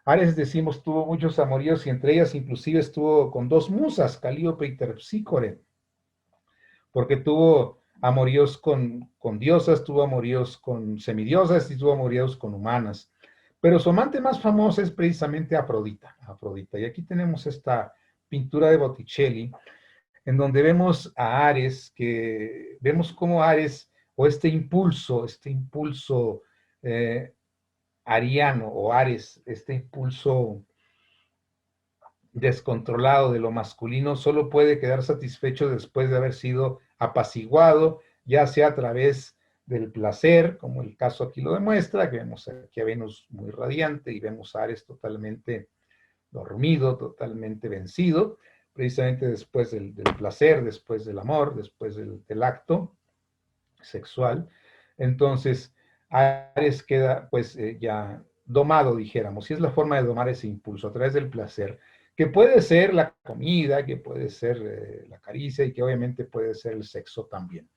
Ares, decimos, tuvo muchos amoríos, y entre ellas inclusive estuvo con dos musas, Calíope y Terpsícore, porque tuvo amoríos con diosas, tuvo amoríos con semidiosas y tuvo amoríos con humanas. Pero su amante más famosa es precisamente Afrodita. Y aquí tenemos esta pintura de Botticelli, en donde vemos a Ares, que vemos cómo Ares, o este impulso ariano o Ares, este impulso descontrolado de lo masculino, solo puede quedar satisfecho después de haber sido apaciguado, ya sea a través del placer, como el caso aquí lo demuestra, que vemos aquí a Venus muy radiante y vemos a Ares totalmente dormido, totalmente vencido, precisamente después del placer, después del amor, después del acto sexual. Entonces, Ares queda pues ya domado, dijéramos, y es la forma de domar ese impulso a través del placer, que puede ser la comida, que puede ser la caricia, y que obviamente puede ser el sexo también.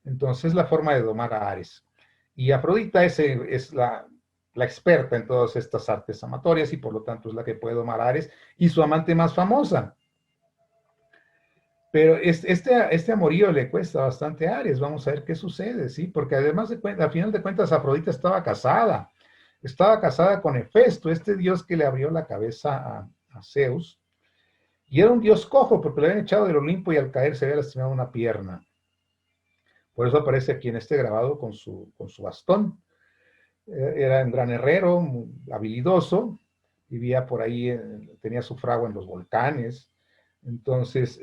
Entonces, es la forma de domar a Ares. Y Afrodita es la experta en todas estas artes amatorias, y por lo tanto es la que puede domar a Ares, y su amante más famosa. Pero este amorío le cuesta bastante a Ares. Vamos a ver qué sucede, ¿sí? Porque además, al final de cuentas, Afrodita estaba casada. Estaba casada con Hefesto, este dios que le abrió la cabeza a Zeus. Y era un dios cojo, porque lo habían echado del Olimpo y al caer se había lastimado una pierna. Por eso aparece aquí en este grabado con su bastón. Era un gran herrero, muy habilidoso, vivía por ahí, tenía su fragua en los volcanes. Entonces,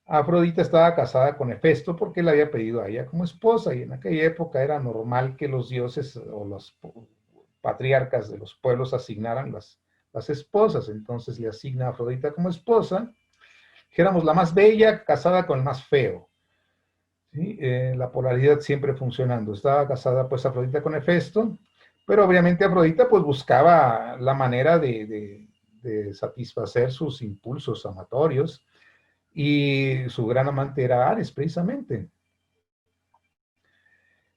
Afrodita estaba casada con Hefesto porque él había pedido a ella como esposa, y en aquella época era normal que los dioses o los patriarcas de los pueblos asignaran las esposas. Entonces le asigna a Afrodita como esposa, dijéramos la más bella, casada con el más feo. ¿Sí? La polaridad siempre funcionando. Estaba casada pues Afrodita con Hefesto, pero obviamente Afrodita pues buscaba la manera de satisfacer sus impulsos amatorios, y su gran amante era Ares, precisamente.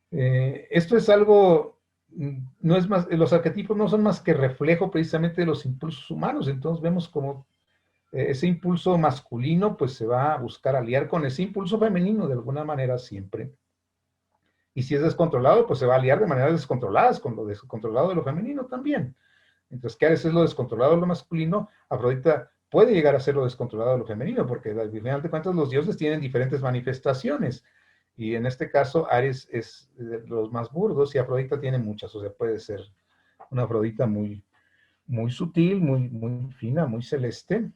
Esto es algo, no es más, los arquetipos no son más que reflejo precisamente de los impulsos humanos. Entonces vemos como ese impulso masculino pues se va a buscar aliar con ese impulso femenino de alguna manera siempre. Y si es descontrolado, pues se va a aliar de maneras descontroladas con lo descontrolado de lo femenino también. Entonces, ¿qué Ares es lo descontrolado de lo masculino? Afrodita puede llegar a ser lo descontrolado de lo femenino, porque al final de cuentas los dioses tienen diferentes manifestaciones. Y en este caso, Ares es de los más burdos y Afrodita tiene muchas. O sea, puede ser una Afrodita muy, muy sutil, muy, muy fina, muy celeste.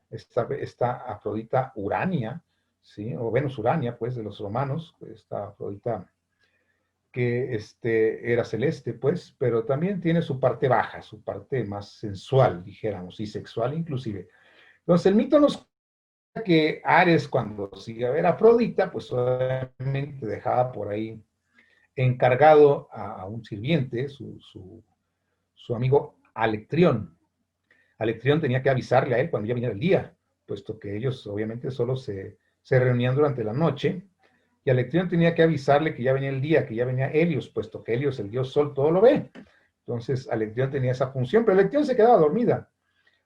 Esta Afrodita Urania, ¿sí? O Venus Urania, pues, de los romanos. Esta Afrodita que era celeste, pues, pero también tiene su parte baja, su parte más sensual, dijéramos, y sexual inclusive. Entonces, el mito nos cuenta que Ares, cuando sigue a ver a Afrodita, pues obviamente dejaba por ahí encargado a un sirviente, su amigo Alectrión. Alectrión tenía que avisarle a él cuando ya viniera el día, puesto que ellos obviamente solo se reunían durante la noche, y Alectrión tenía que avisarle que ya venía el día, que ya venía Helios, puesto que Helios, el dios sol, todo lo ve. Entonces Alectrión tenía esa función, pero Alectrión se quedaba dormida.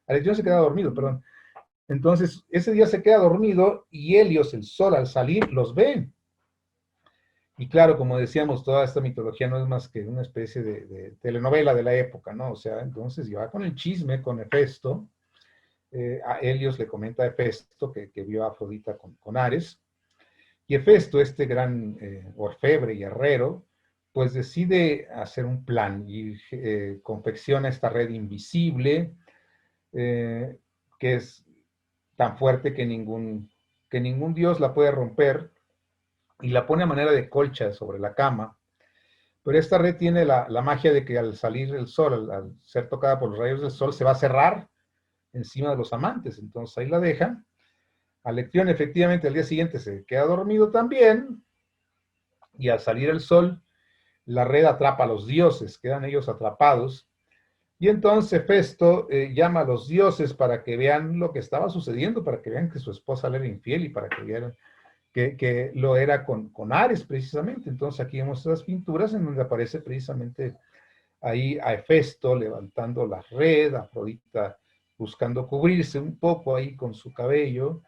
Alectrión se quedaba dormido, perdón. Entonces ese día se queda dormido y Helios, el sol, al salir, los ve. Y claro, como decíamos, toda esta mitología no es más que una especie de telenovela de la época, ¿no? O sea, entonces ya con el chisme, con Hefesto, a Helios le comenta a Hefesto que vio a Afrodita con Ares, y Hefesto, este gran orfebre y herrero, pues decide hacer un plan y confecciona esta red invisible, eh, que es tan fuerte que ningún dios la puede romper, y la pone a manera de colcha sobre la cama. Pero esta red tiene la magia de que al salir el sol, al ser tocada por los rayos del sol, se va a cerrar encima de los amantes. Entonces ahí la deja. Alección efectivamente al día siguiente se queda dormido también, y al salir el sol, la red atrapa a los dioses, quedan ellos atrapados, y entonces Festo llama a los dioses para que vean lo que estaba sucediendo, para que vean que su esposa le era infiel, y para que vieran que lo era con Ares precisamente. Entonces aquí vemos estas pinturas en donde aparece precisamente ahí a Hefesto levantando la red, a Afrodita buscando cubrirse un poco ahí con su cabello,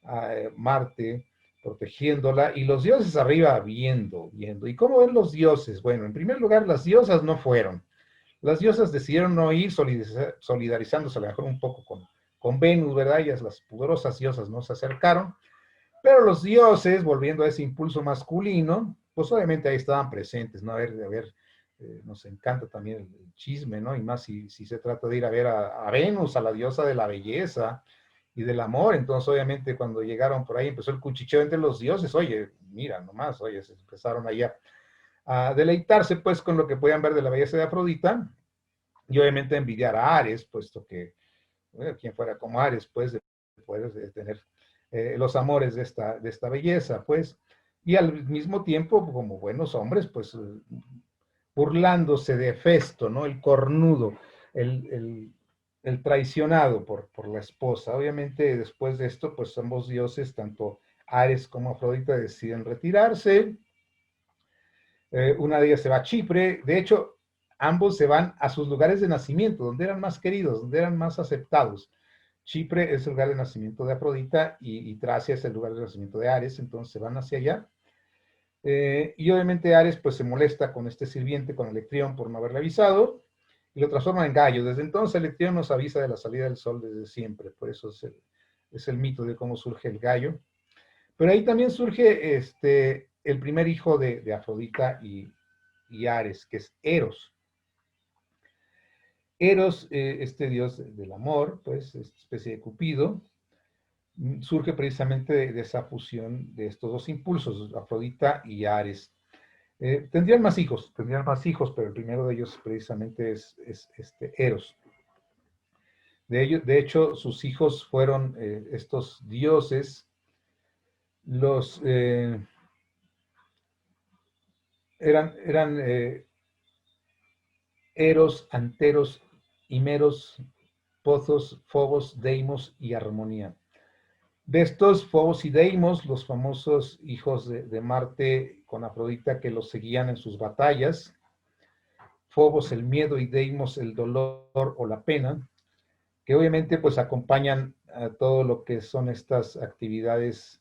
a Marte protegiéndola, y los dioses arriba viendo. ¿Y cómo ven los dioses? Bueno, en primer lugar, las diosas no fueron. Las diosas decidieron no ir, solidarizándose a lo mejor un poco con Venus, ¿verdad? Ellas, las pudorosas diosas, no se acercaron, pero los dioses, volviendo a ese impulso masculino, pues obviamente ahí estaban presentes, ¿no? A ver, nos encanta también el chisme, ¿no? Y más si se trata de ir a ver a Venus, a la diosa de la belleza y del amor. Entonces, obviamente, cuando llegaron por ahí, empezó el cuchicheo entre los dioses. Oye, mira nomás, oye, se empezaron allá a deleitarse, pues, con lo que podían ver de la belleza de Afrodita, y obviamente a envidiar a Ares, puesto que, bueno, quien fuera como Ares, pues, de poder tener los amores de esta belleza, pues, y al mismo tiempo, como buenos hombres, pues, burlándose de Festo, ¿no? El cornudo, el traicionado por la esposa. Obviamente, después de esto, pues ambos dioses, tanto Ares como Afrodita, deciden retirarse. Una de ellas se va a Chipre. De hecho, ambos se van a sus lugares de nacimiento, donde eran más queridos, donde eran más aceptados. Chipre es el lugar de nacimiento de Afrodita, y Tracia es el lugar de nacimiento de Ares. Entonces se van hacia allá. Y obviamente Ares pues se molesta con este sirviente, con Electrión, por no haberle avisado, y lo transforma en gallo. Desde entonces Electrión nos avisa de la salida del sol desde siempre. Por eso es el mito de cómo surge el gallo. Pero ahí también surge el primer hijo de Afrodita y Ares, que es Eros. Eros, este dios del amor, pues, esta especie de Cupido, surge precisamente de esa fusión de estos dos impulsos, Afrodita y Ares. Tendrían más hijos, pero el primero de ellos precisamente es Eros. De hecho, sus hijos fueron estos dioses, los eran Eros, Anteros, Himeros, Pozos, Fobos, Deimos y Armonía. De estos Fobos y Deimos, los famosos hijos de Marte con Afrodita que los seguían en sus batallas, Fobos el miedo y Deimos el dolor o la pena, que obviamente pues acompañan a todo lo que son estas actividades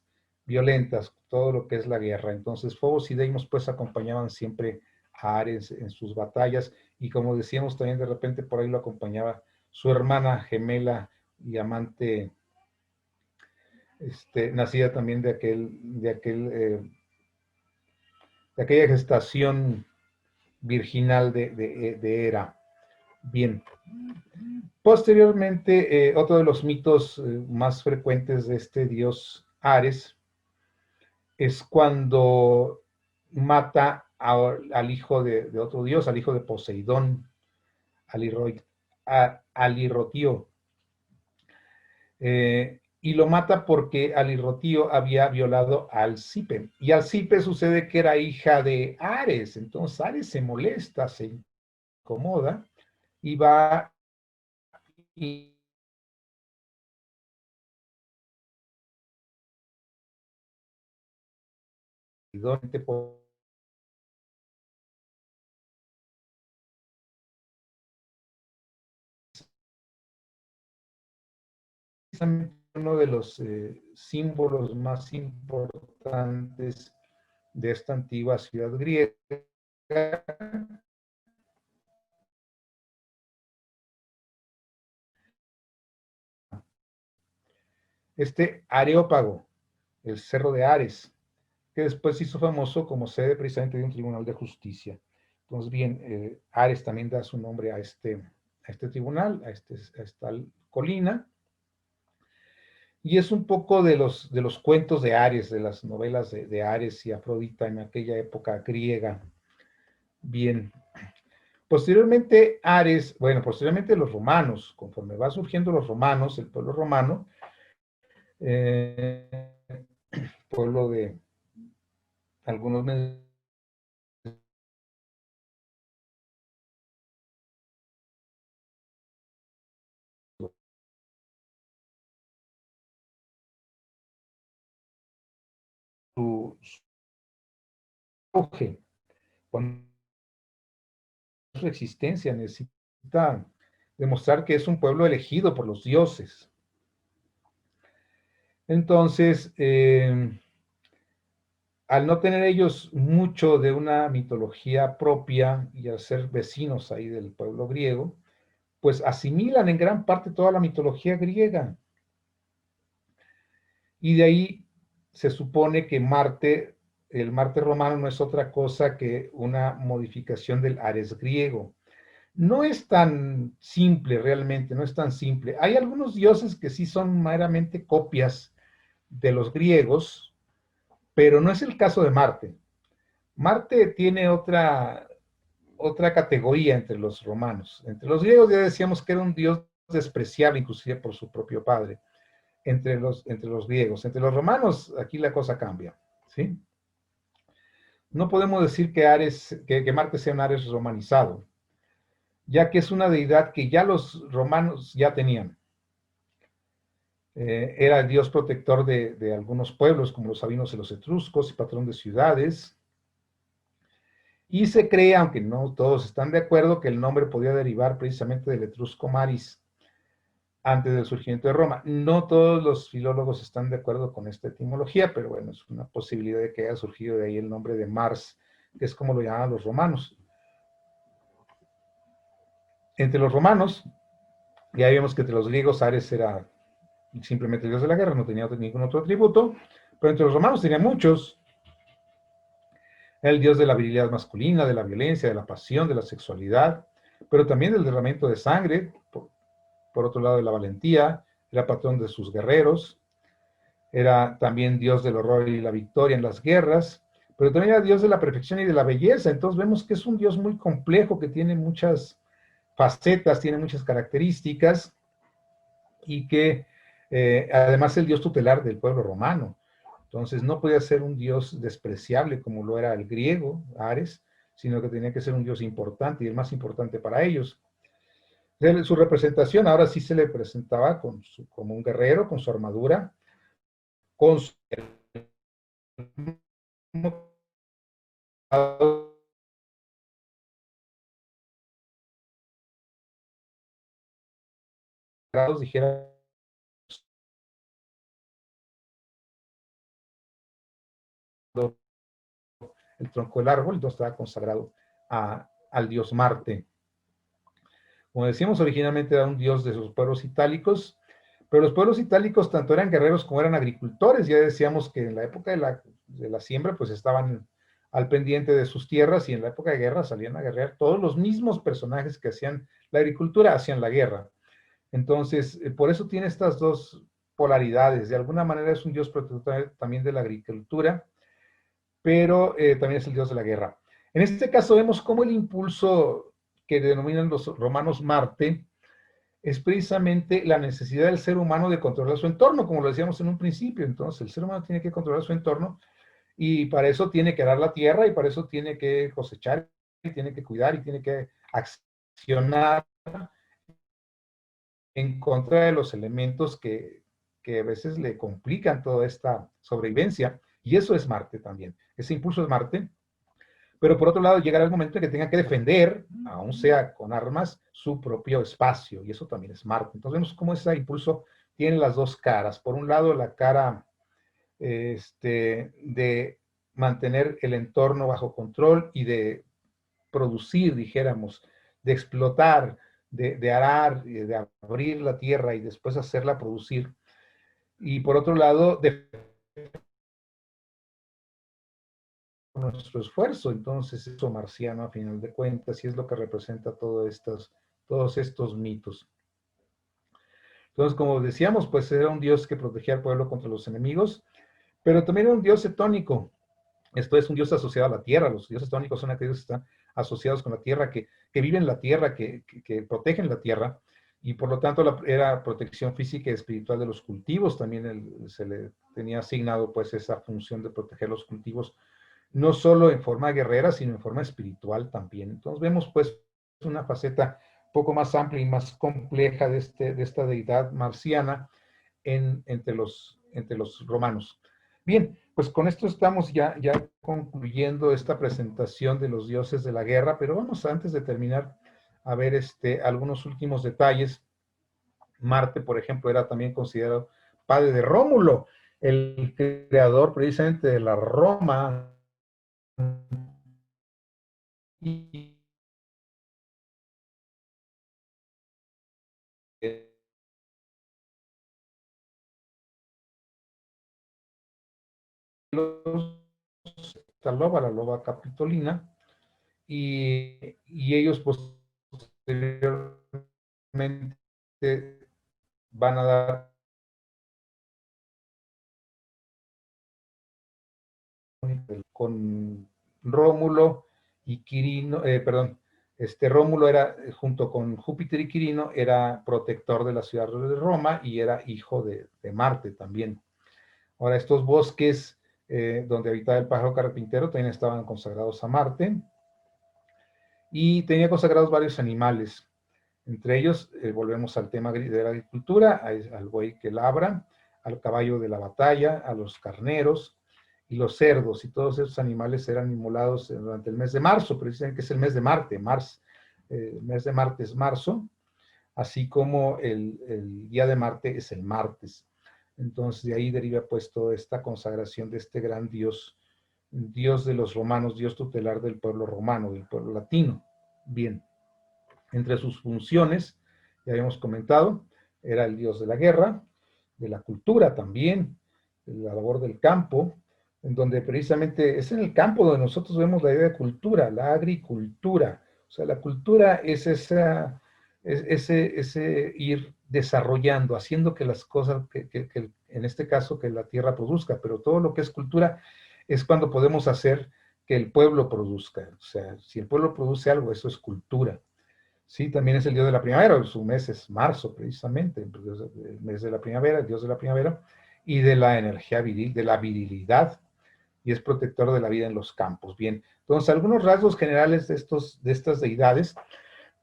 violentas, todo lo que es la guerra. Entonces Fobos y Deimos pues acompañaban siempre a Ares en sus batallas y como decíamos también de repente por ahí lo acompañaba su hermana gemela y amante, nacida también de aquella gestación virginal de Hera. Bien. Posteriormente, otro de los mitos más frecuentes de este dios Ares es cuando mata al hijo de otro dios, al hijo de Poseidón, Alirrotío. Y lo mata porque Alirrotío había violado a Alcipe. Y Alcipe sucede que era hija de Ares. Entonces Ares se molesta, se incomoda y va y uno de los símbolos más importantes de esta antigua ciudad griega. Areópago, el cerro de Ares, que después se hizo famoso como sede precisamente de un tribunal de justicia. Entonces, bien, Ares también da su nombre a este tribunal, a esta colina, y es un poco de los cuentos de Ares, de las novelas de Ares y Afrodita en aquella época griega. Bien. Posteriormente Ares, bueno, posteriormente los romanos, conforme va surgiendo los romanos, el pueblo romano, pueblo de algunos meses, su auge, con su existencia, necesita demostrar que es un pueblo elegido por los dioses. Entonces, al no tener ellos mucho de una mitología propia y al ser vecinos ahí del pueblo griego, pues asimilan en gran parte toda la mitología griega. Y de ahí se supone que Marte, el Marte romano no es otra cosa que una modificación del Ares griego. No es tan simple realmente, no es tan simple. Hay algunos dioses que sí son meramente copias de los griegos, pero no es el caso de Marte. Marte tiene otra categoría entre los romanos. Entre los griegos ya decíamos que era un dios despreciable inclusive por su propio padre. Entre los griegos. Entre los romanos, aquí la cosa cambia, ¿sí? No podemos decir que Marte sea un Ares romanizado, ya que es una deidad que ya los romanos ya tenían. Era el dios protector de algunos pueblos, como los sabinos y los etruscos, y patrón de ciudades. Y se cree, aunque no todos están de acuerdo, que el nombre podía derivar precisamente del etrusco maris, antes del surgimiento de Roma. No todos los filólogos están de acuerdo con esta etimología, pero bueno, es una posibilidad de que haya surgido de ahí el nombre de Mars, que es como lo llamaban los romanos. Entre los romanos, ya vimos que entre los griegos Ares era simplemente el dios de la guerra, no tenía ningún otro atributo, pero entre los romanos tenía muchos. Era el dios de la virilidad masculina, de la violencia, de la pasión, de la sexualidad, pero también del derramamiento de sangre, por otro lado de la valentía, era patrón de sus guerreros, era también dios del horror y la victoria en las guerras, pero también era dios de la perfección y de la belleza. Entonces vemos que es un dios muy complejo, que tiene muchas facetas, tiene muchas características, y que además es el dios tutelar del pueblo romano. Entonces no podía ser un dios despreciable como lo era el griego, Ares, sino que tenía que ser un dios importante y el más importante para ellos. Su representación ahora sí se le presentaba como un guerrero, con su armadura, con su dijera el tronco del árbol, entonces estaba consagrado al dios Marte. Como decíamos, originalmente era un dios de sus pueblos itálicos, pero los pueblos itálicos tanto eran guerreros como eran agricultores. Ya decíamos que en la época de la siembra, pues estaban al pendiente de sus tierras, y en la época de guerra salían a guerrear. Todos los mismos personajes que hacían la agricultura hacían la guerra. Entonces, por eso tiene estas dos polaridades. De alguna manera es un dios protector también de la agricultura, pero también es el dios de la guerra. En este caso vemos cómo el impulso que denominan los romanos Marte es precisamente la necesidad del ser humano de controlar su entorno, como lo decíamos en un principio. Entonces, el ser humano tiene que controlar su entorno, y para eso tiene que arar la tierra, y para eso tiene que cosechar, y tiene que cuidar, y tiene que accionar en contra de los elementos que a veces le complican toda esta sobrevivencia, y eso es Marte también. Ese impulso es Marte, pero por otro lado llegará el momento en que tenga que defender, aún sea con armas, su propio espacio, y eso también es Marte. Entonces vemos cómo ese impulso tiene las dos caras. Por un lado, la cara de mantener el entorno bajo control y de producir, dijéramos, de explotar, de arar, de abrir la tierra y después hacerla producir. Y por otro lado, de nuestro esfuerzo. Entonces, eso marciano, a final de cuentas, y es lo que representa todos estos mitos. Entonces, como decíamos, pues era un dios que protegía al pueblo contra los enemigos, pero también era un dios cetónico. Esto es un dios asociado a la tierra. Los dioses tónicos son aquellos que están asociados con la tierra, que viven la tierra, que protegen la tierra, y por lo tanto era protección física y espiritual de los cultivos. También se le tenía asignado pues esa función de proteger los cultivos, no solo en forma guerrera, sino en forma espiritual también. Entonces vemos pues una faceta un poco más amplia y más compleja de esta deidad marciana entre los romanos. Bien, pues con esto estamos ya concluyendo esta presentación de los dioses de la guerra, pero vamos antes de terminar a ver algunos últimos detalles. Marte, por ejemplo, era también considerado padre de Rómulo, el creador precisamente de la Roma. Y la loba capitolina, y ellos posteriormente van a dar con Rómulo y Quirino, perdón, Rómulo era, junto con Júpiter y Quirino, era protector de la ciudad de Roma, y era hijo de Marte también. Ahora, estos bosques donde habitaba el pájaro carpintero también estaban consagrados a Marte, y tenía consagrados varios animales. Entre ellos, volvemos al tema de la agricultura, al buey que labra, al caballo de la batalla, a los carneros y los cerdos, y todos esos animales eran inmolados durante el mes de marzo, precisamente que es el mes de Marte. El mes de Marte es marzo, así como el día de Marte es el martes. Entonces de ahí deriva pues toda esta consagración de este gran dios, dios de los romanos, dios tutelar del pueblo romano, del pueblo latino. Bien, entre sus funciones, ya habíamos comentado, era el dios de la guerra, de la cultura también, la labor del campo, en donde precisamente es en el campo donde nosotros vemos la idea de cultura, la agricultura. O sea, la cultura es ese ir desarrollando, haciendo que las cosas, que en este caso, que la tierra produzca, pero todo lo que es cultura es cuando podemos hacer que el pueblo produzca. O sea, si el pueblo produce algo, eso es cultura. Sí, también es el dios de la primavera, su mes es marzo, precisamente, el mes de la primavera, el dios de la primavera, y de la energía viril, de la virilidad, y es protector de la vida en los campos. Bien, entonces algunos rasgos generales de estas deidades,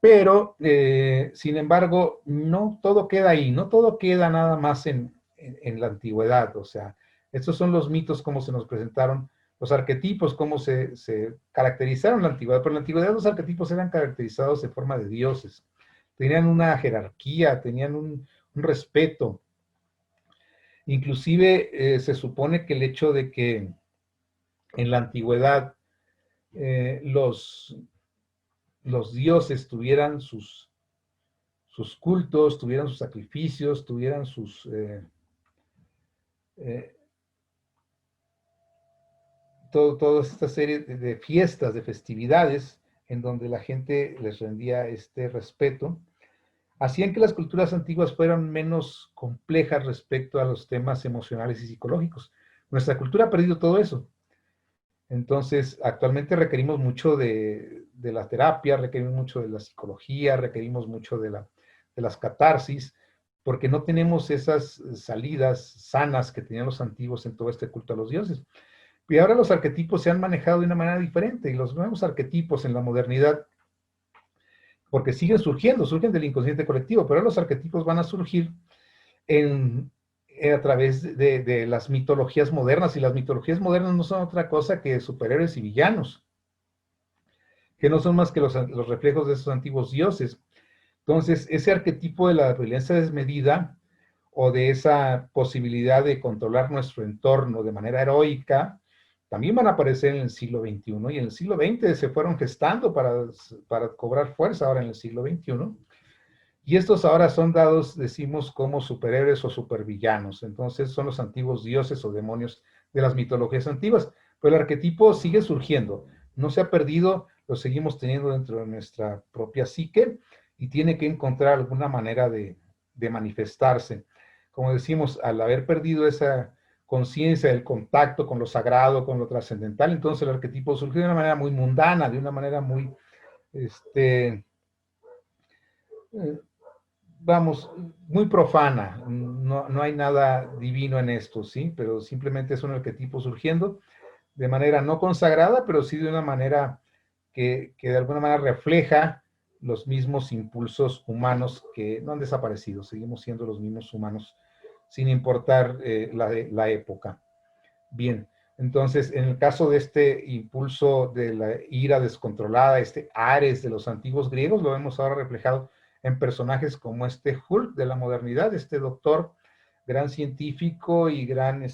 pero sin embargo, no todo queda ahí, no todo queda nada más en la antigüedad, o sea, estos son los mitos como se nos presentaron, los arquetipos, cómo se caracterizaron en la antigüedad, pero en la antigüedad los arquetipos eran caracterizados de forma de dioses, tenían una jerarquía, tenían un respeto, inclusive se supone que el hecho de que en la antigüedad eh, los, los dioses tuvieran sus cultos, tuvieran sus sacrificios, tuvieran eh, toda esta serie de fiestas, de festividades, en donde la gente les rendía este respeto, hacían que las culturas antiguas fueran menos complejas respecto a los temas emocionales y psicológicos. Nuestra cultura ha perdido todo eso. Entonces, actualmente requerimos mucho de la terapia, requerimos mucho de la psicología, requerimos mucho de las catarsis, porque no tenemos esas salidas sanas que tenían los antiguos en todo este culto a los dioses. Y ahora los arquetipos se han manejado de una manera diferente, y los nuevos arquetipos en la modernidad, porque siguen surgiendo, surgen del inconsciente colectivo, pero los arquetipos van a surgir en, a través de las mitologías modernas, y las mitologías modernas no son otra cosa que superhéroes y villanos, que no son más que los reflejos de esos antiguos dioses. Entonces, ese arquetipo de la violencia desmedida o de esa posibilidad de controlar nuestro entorno de manera heroica, también van a aparecer en el siglo XXI, y en el siglo XX se fueron gestando para cobrar fuerza ahora en el siglo XXI. Y estos ahora son dados, decimos, como superhéroes o supervillanos. Entonces son los antiguos dioses o demonios de las mitologías antiguas. Pero el arquetipo sigue surgiendo. No se ha perdido, lo seguimos teniendo dentro de nuestra propia psique y tiene que encontrar alguna manera de manifestarse. Como decimos, al haber perdido esa conciencia del contacto con lo sagrado, con lo trascendental, entonces el arquetipo surge de una manera muy mundana, de una manera muy, vamos, muy profana, no hay nada divino en esto, ¿sí? Pero simplemente es un arquetipo surgiendo de manera no consagrada, pero sí de una manera que de alguna manera refleja los mismos impulsos humanos que no han desaparecido, seguimos siendo los mismos humanos sin importar la época. Bien, entonces en el caso de este impulso de la ira descontrolada, este Ares de los antiguos griegos, lo vemos ahora reflejado en personajes como este Hulk de la modernidad, este doctor, gran científico y gran,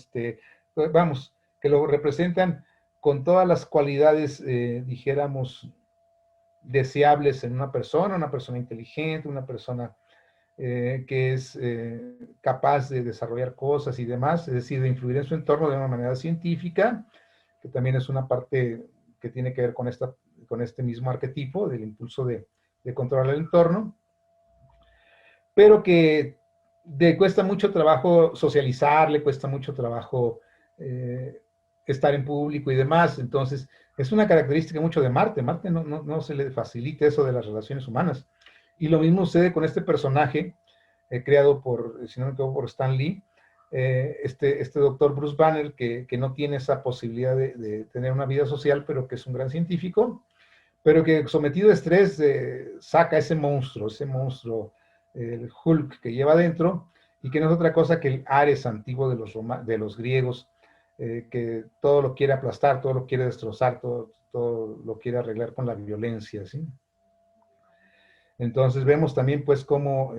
vamos, que lo representan con todas las cualidades, dijéramos, deseables en una persona inteligente, una persona que es capaz de desarrollar cosas y demás, es decir, de influir en su entorno de una manera científica, que también es una parte que tiene que ver con este mismo arquetipo del impulso de controlar el entorno, pero que le cuesta mucho trabajo socializar, le cuesta mucho trabajo estar en público y demás. Entonces, es una característica mucho de Marte. Marte no se le facilita eso de las relaciones humanas. Y lo mismo sucede con este personaje creado por, si no me equivoco, por Stan Lee, este doctor Bruce Banner, que no tiene esa posibilidad de tener una vida social, pero que es un gran científico, pero que sometido a estrés saca ese monstruo, el Hulk que lleva adentro, y que no es otra cosa que el Ares antiguo de los griegos, que todo lo quiere aplastar, todo lo quiere destrozar, todo lo quiere arreglar con la violencia, ¿sí? Entonces vemos también pues cómo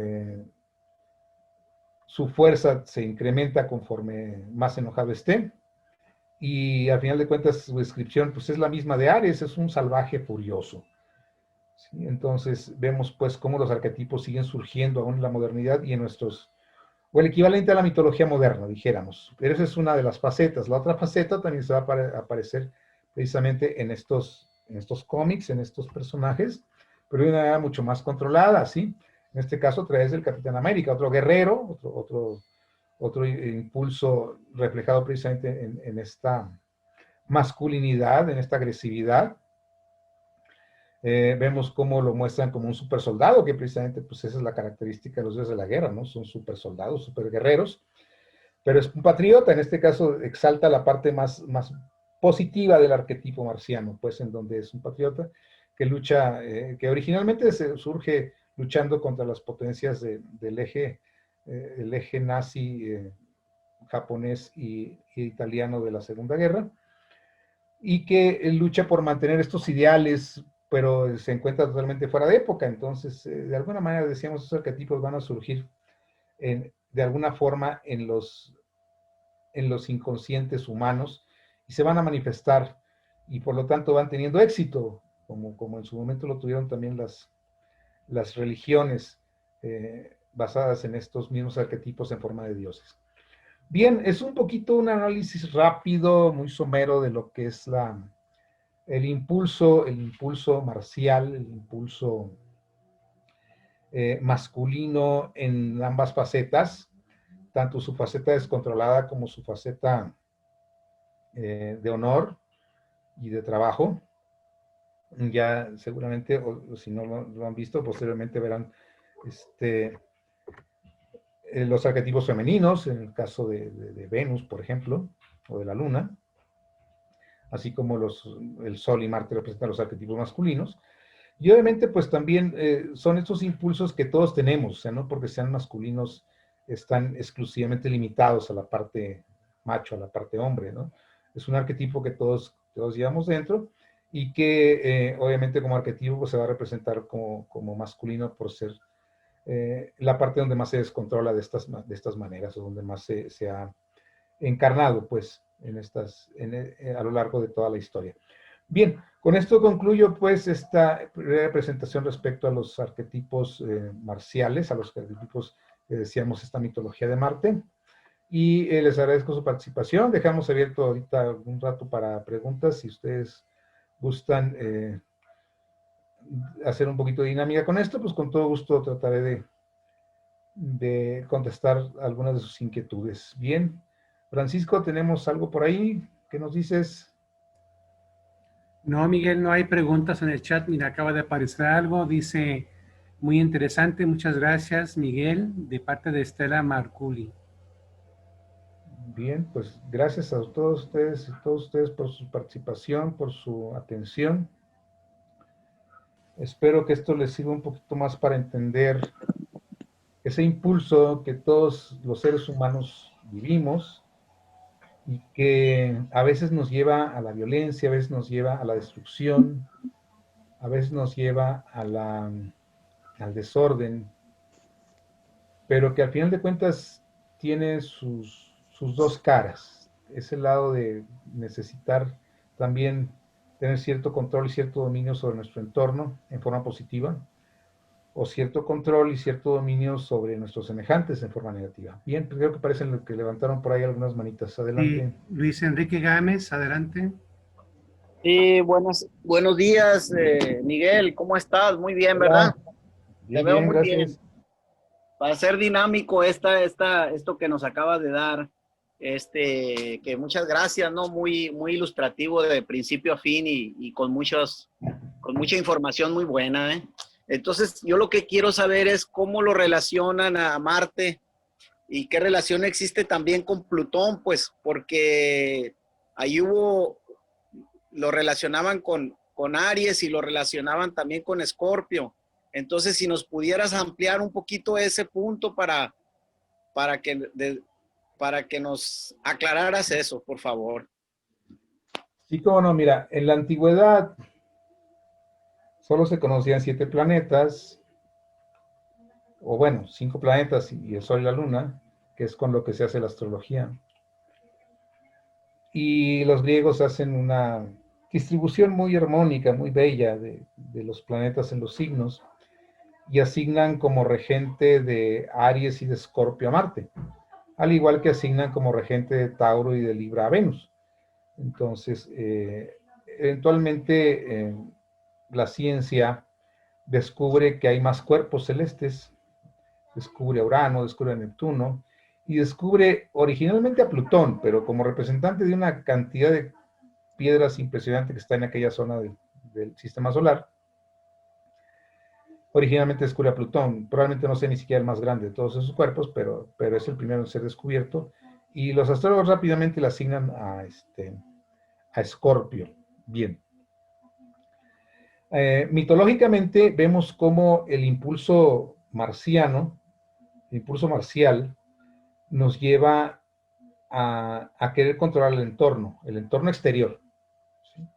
su fuerza se incrementa conforme más enojado esté, y al final de cuentas su descripción pues es la misma de Ares, es un salvaje furioso. ¿Sí? Entonces vemos pues cómo los arquetipos siguen surgiendo aún en la modernidad y en nuestros o el equivalente a la mitología moderna, dijéramos. Pero esa es una de las facetas. La otra faceta también se va a aparecer precisamente en estos cómics, en estos personajes, pero de una manera mucho más controlada, ¿sí? En este caso, a través del Capitán América, otro guerrero, otro impulso reflejado precisamente en esta masculinidad, en esta agresividad. Vemos cómo lo muestran como un super soldado, que precisamente pues esa es la característica de los dioses de la guerra, ¿no? Son super soldados, super guerreros, pero es un patriota, en este caso exalta la parte más positiva del arquetipo marciano, pues en donde es un patriota que lucha, que originalmente surge luchando contra las potencias del eje, el eje nazi japonés y italiano de la Segunda Guerra, y que lucha por mantener estos ideales, pero se encuentra totalmente fuera de época. Entonces, de alguna manera, decíamos, esos arquetipos van a surgir de alguna forma en los inconscientes humanos y se van a manifestar y por lo tanto van teniendo éxito, como en su momento lo tuvieron también las religiones basadas en estos mismos arquetipos en forma de dioses. Bien, es un poquito un análisis rápido, muy somero de lo que es el impulso marcial, el impulso masculino en ambas facetas, tanto su faceta descontrolada como su faceta de honor y de trabajo. Ya seguramente, o si no lo han visto, posteriormente verán los arquetipos femeninos, en el caso de Venus, por ejemplo, o de la Luna, así como el Sol y Marte representan los arquetipos masculinos. Y obviamente, pues también son estos impulsos que todos tenemos, o sea, no porque sean masculinos están exclusivamente limitados a la parte macho, a la parte hombre, ¿no? Es un arquetipo que todos llevamos dentro y que obviamente como arquetipo pues, se va a representar como masculino por ser la parte donde más se descontrola de estas maneras o donde más se ha encarnado, pues, a lo largo de toda la historia. Bien, con esto concluyo pues esta breve presentación respecto a los arquetipos marciales, a los arquetipos que decíamos esta mitología de Marte. Y les agradezco su participación. Dejamos abierto ahorita un rato para preguntas. Si ustedes gustan hacer un poquito de dinámica con esto, pues con todo gusto trataré de contestar algunas de sus inquietudes. Bien, Francisco, ¿tenemos algo por ahí? ¿Qué nos dices? No, Miguel, no hay preguntas en el chat. Mira, acaba de aparecer algo. Dice, muy interesante. Muchas gracias, Miguel, de parte de Estela Marculi. Bien, pues gracias a todos ustedes por su participación, por su atención. Espero que esto les sirva un poquito más para entender ese impulso que todos los seres humanos vivimos y que a veces nos lleva a la violencia, a veces nos lleva a la destrucción, a veces nos lleva al desorden, pero que al final de cuentas tiene sus dos caras. Ese lado de necesitar también tener cierto control y cierto dominio sobre nuestro entorno en forma positiva, o cierto control y cierto dominio sobre nuestros semejantes en forma negativa. Bien, pues creo que parecen que levantaron por ahí algunas manitas. Y Adelante. Luis Enrique Gámez, adelante. Sí, buenos días, Miguel, ¿cómo estás? Muy bien, ¿verdad? Hola. Te Bien, veo bien, muy bien. gracias. Para ser dinámico esto que nos acabas de dar, que muchas gracias, ¿no? Muy ilustrativo de principio a fin y con mucha información muy buena, ¿eh? Entonces, yo lo que quiero saber es cómo lo relacionan a Marte y qué relación existe también con Plutón, pues, porque ahí lo relacionaban con Aries y lo relacionaban también con Escorpio. Entonces, si nos pudieras ampliar un poquito ese punto para que nos aclararas eso, por favor. Sí, cómo no, mira, en la antigüedad solo se conocían 7 planetas, o bueno, 5 planetas y el Sol y la Luna, que es con lo que se hace la astrología. Y los griegos hacen una distribución muy armónica, muy bella de los planetas en los signos. y asignan como regente de Aries y de Escorpio a Marte, al igual que asignan como regente de Tauro y de Libra a Venus. Entonces, eventualmente la ciencia descubre que hay más cuerpos celestes, descubre a Urano, descubre a Neptuno, y descubre originalmente a Plutón, pero como representante de una cantidad de piedras impresionante que está en aquella zona del sistema solar, originalmente descubre a Plutón. Probablemente no sea ni siquiera el más grande de todos esos cuerpos, pero es el primero en ser descubierto. Y los astrólogos rápidamente le asignan a Escorpio. Bien. Mitológicamente vemos cómo el impulso marciano, el impulso marcial, nos lleva a querer controlar el entorno exterior. ¿Sí?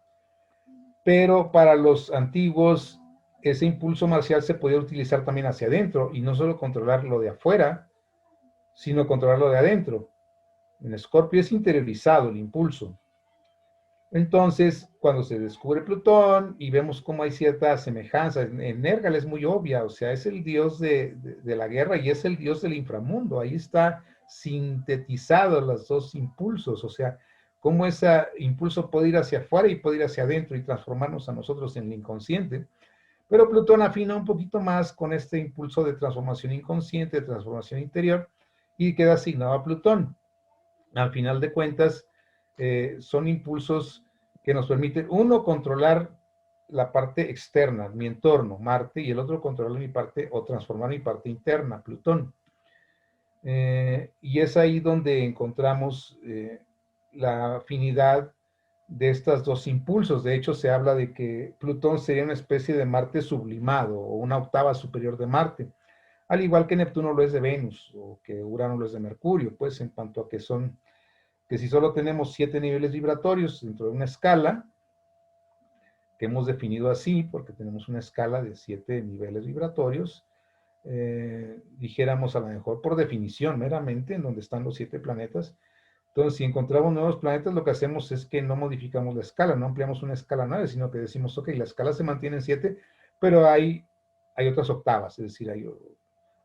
Pero para los antiguos, ese impulso marcial se podía utilizar también hacia adentro, y no solo controlar lo de afuera, sino controlar lo de adentro. En Escorpio es interiorizado el impulso. Entonces, cuando se descubre Plutón y vemos cómo hay cierta semejanza, en Nergal es muy obvia, o sea, es el dios de la guerra y es el dios del inframundo. Ahí está sintetizado los dos impulsos, o sea, cómo ese impulso puede ir hacia afuera y puede ir hacia adentro y transformarnos a nosotros en el inconsciente. Pero Plutón afina un poquito más con este impulso de transformación inconsciente, de transformación interior, y queda asignado a Plutón. Al final de cuentas, son impulsos que nos permiten, uno, controlar la parte externa, mi entorno, Marte, y el otro, controlar mi parte o transformar mi parte interna, Plutón. Y es ahí donde encontramos la afinidad de estos dos impulsos. De hecho, se habla de que Plutón sería una especie de Marte sublimado o una octava superior de Marte, al igual que Neptuno lo es de Venus o que Urano lo es de Mercurio, pues en cuanto a que si solo tenemos 7 niveles vibratorios dentro de una escala, que hemos definido así, porque tenemos una escala de 7 niveles vibratorios, dijéramos a lo mejor por definición meramente, en donde están los 7 planetas. Entonces, si encontramos nuevos planetas, lo que hacemos es que no modificamos la escala, no ampliamos una escala 9, sino que decimos, ok, la escala se mantiene en 7, pero hay otras octavas, es decir,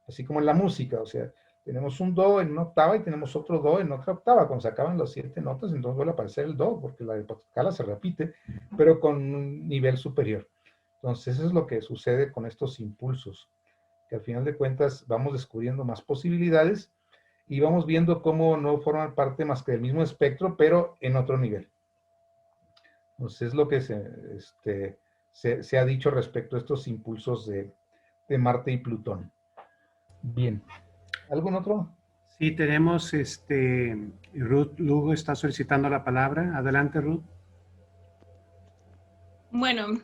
así como en la música, o sea, tenemos un do en una octava y tenemos otro do en otra octava. Cuando se acaban las 7 notas, entonces vuelve a aparecer el do, porque la escala se repite, pero con un nivel superior. Entonces, eso es lo que sucede con estos impulsos, que al final de cuentas vamos descubriendo más posibilidades y vamos viendo cómo no forman parte más que del mismo espectro, pero en otro nivel. Entonces, es lo que se ha dicho respecto a estos impulsos de Marte y Plutón. Bien. ¿Algún otro? Sí, tenemos Ruth Lugo está solicitando la palabra. Adelante, Ruth. Bueno,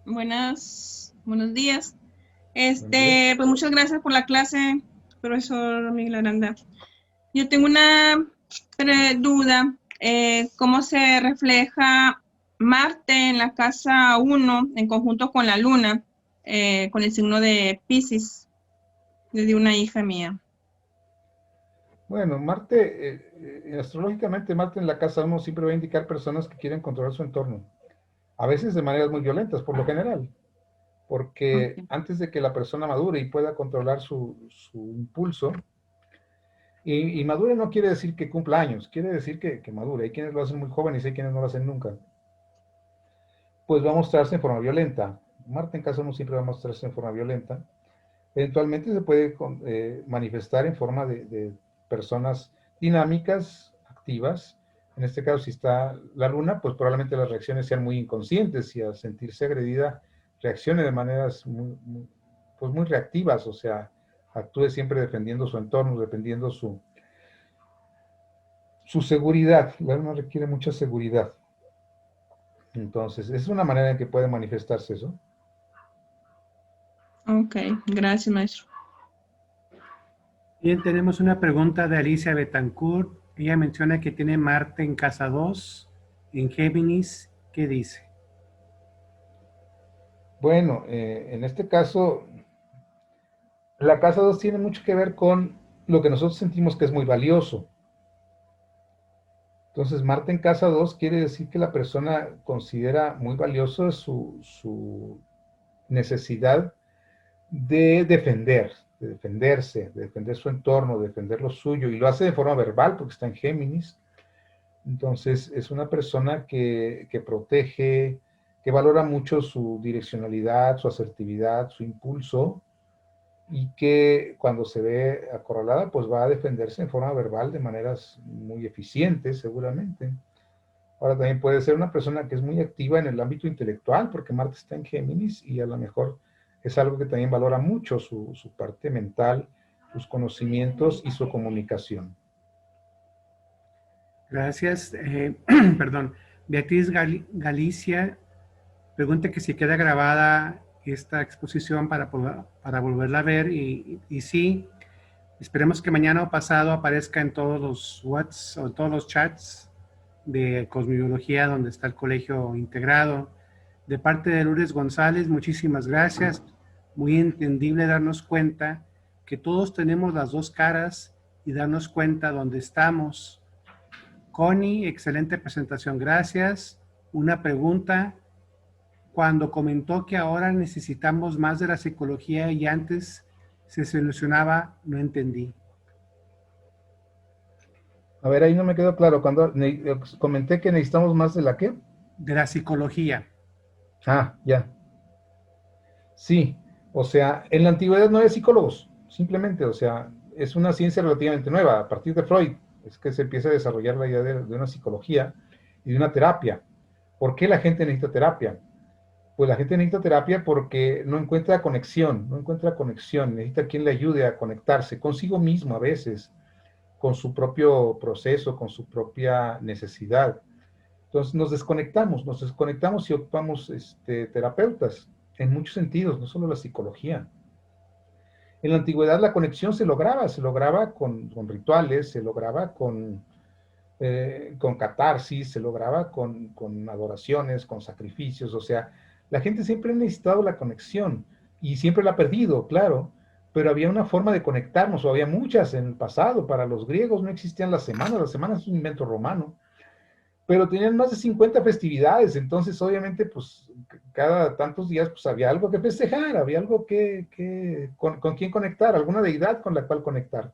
buenos días. Pues muchas gracias por la clase, profesor Miguel Aranda. Yo tengo una duda. ¿Cómo se refleja Marte en la casa 1 en conjunto con la Luna, con el signo de Piscis, de una hija mía? Bueno, Marte, astrológicamente Marte en la casa 1 siempre va a indicar personas que quieren controlar su entorno, a veces de maneras muy violentas, por lo general, porque Okay. antes de que la persona madure y pueda controlar su impulso, y madure no quiere decir que cumpla años, quiere decir que madure. Hay quienes lo hacen muy jóvenes y hay quienes no lo hacen nunca. Pues va a mostrarse en forma violenta. Marte en casa 1 siempre va a mostrarse en forma violenta. Eventualmente se puede manifestar en forma de personas dinámicas, activas. En este caso, si está la Luna, pues probablemente las reacciones sean muy inconscientes y al sentirse agredida reaccione de maneras pues muy reactivas, o sea, actúe siempre defendiendo su entorno, defendiendo su seguridad. La Luna requiere mucha seguridad. Entonces, es una manera en que puede manifestarse eso. Ok, gracias, maestro. Bien, tenemos una pregunta de Alicia Betancourt. Ella menciona que tiene Marte en casa 2, en Géminis. ¿Qué dice? Bueno, en este caso, la casa 2 tiene mucho que ver con lo que nosotros sentimos que es muy valioso. Entonces, Marte en casa 2 quiere decir que la persona considera muy valioso su necesidad de defender, de defenderse, de defender su entorno, de defender lo suyo, y lo hace de forma verbal porque está en Géminis. Entonces es una persona que protege, que valora mucho su direccionalidad, su asertividad, su impulso, y que cuando se ve acorralada, pues va a defenderse en forma verbal de maneras muy eficientes, seguramente. Ahora también puede ser una persona que es muy activa en el ámbito intelectual, porque Marte está en Géminis y a lo mejor es algo que también valora mucho su parte mental, sus conocimientos y su comunicación. Gracias. Perdón. Beatriz Galicia pregunta que si queda grabada esta exposición para volverla a ver y sí, esperemos que mañana o pasado aparezca en todos los WhatsApp o en todos los chats de Cosmobiología donde está el colegio integrado. De parte de Lourdes González, muchísimas gracias. Muy entendible darnos cuenta que todos tenemos las dos caras y darnos cuenta dónde estamos. Connie, excelente presentación, gracias. Una pregunta. Cuando comentó que ahora necesitamos más de la psicología y antes se solucionaba, no entendí. A ver, ahí no me quedó claro. Cuando comenté que necesitamos más de la ¿qué? De la psicología. Ah, ya. Sí, o sea, en la antigüedad no había psicólogos, simplemente, o sea, es una ciencia relativamente nueva. A partir de Freud es que se empieza a desarrollar la idea de una psicología y de una terapia. ¿Por qué la gente necesita terapia? Pues la gente necesita terapia porque no encuentra conexión, necesita quien le ayude a conectarse consigo mismo a veces, con su propio proceso, con su propia necesidad. Entonces nos desconectamos y ocupamos terapeutas en muchos sentidos, no solo la psicología. En la antigüedad la conexión se lograba con rituales, se lograba con catarsis, se lograba con adoraciones, con sacrificios, o sea, la gente siempre ha necesitado la conexión y siempre la ha perdido, claro, pero había una forma de conectarnos, o había muchas en el pasado. Para los griegos no existían las semanas es un invento romano, pero tenían más de 50 festividades, entonces obviamente pues cada tantos días pues había algo que festejar, había algo con quien conectar, alguna deidad con la cual conectar.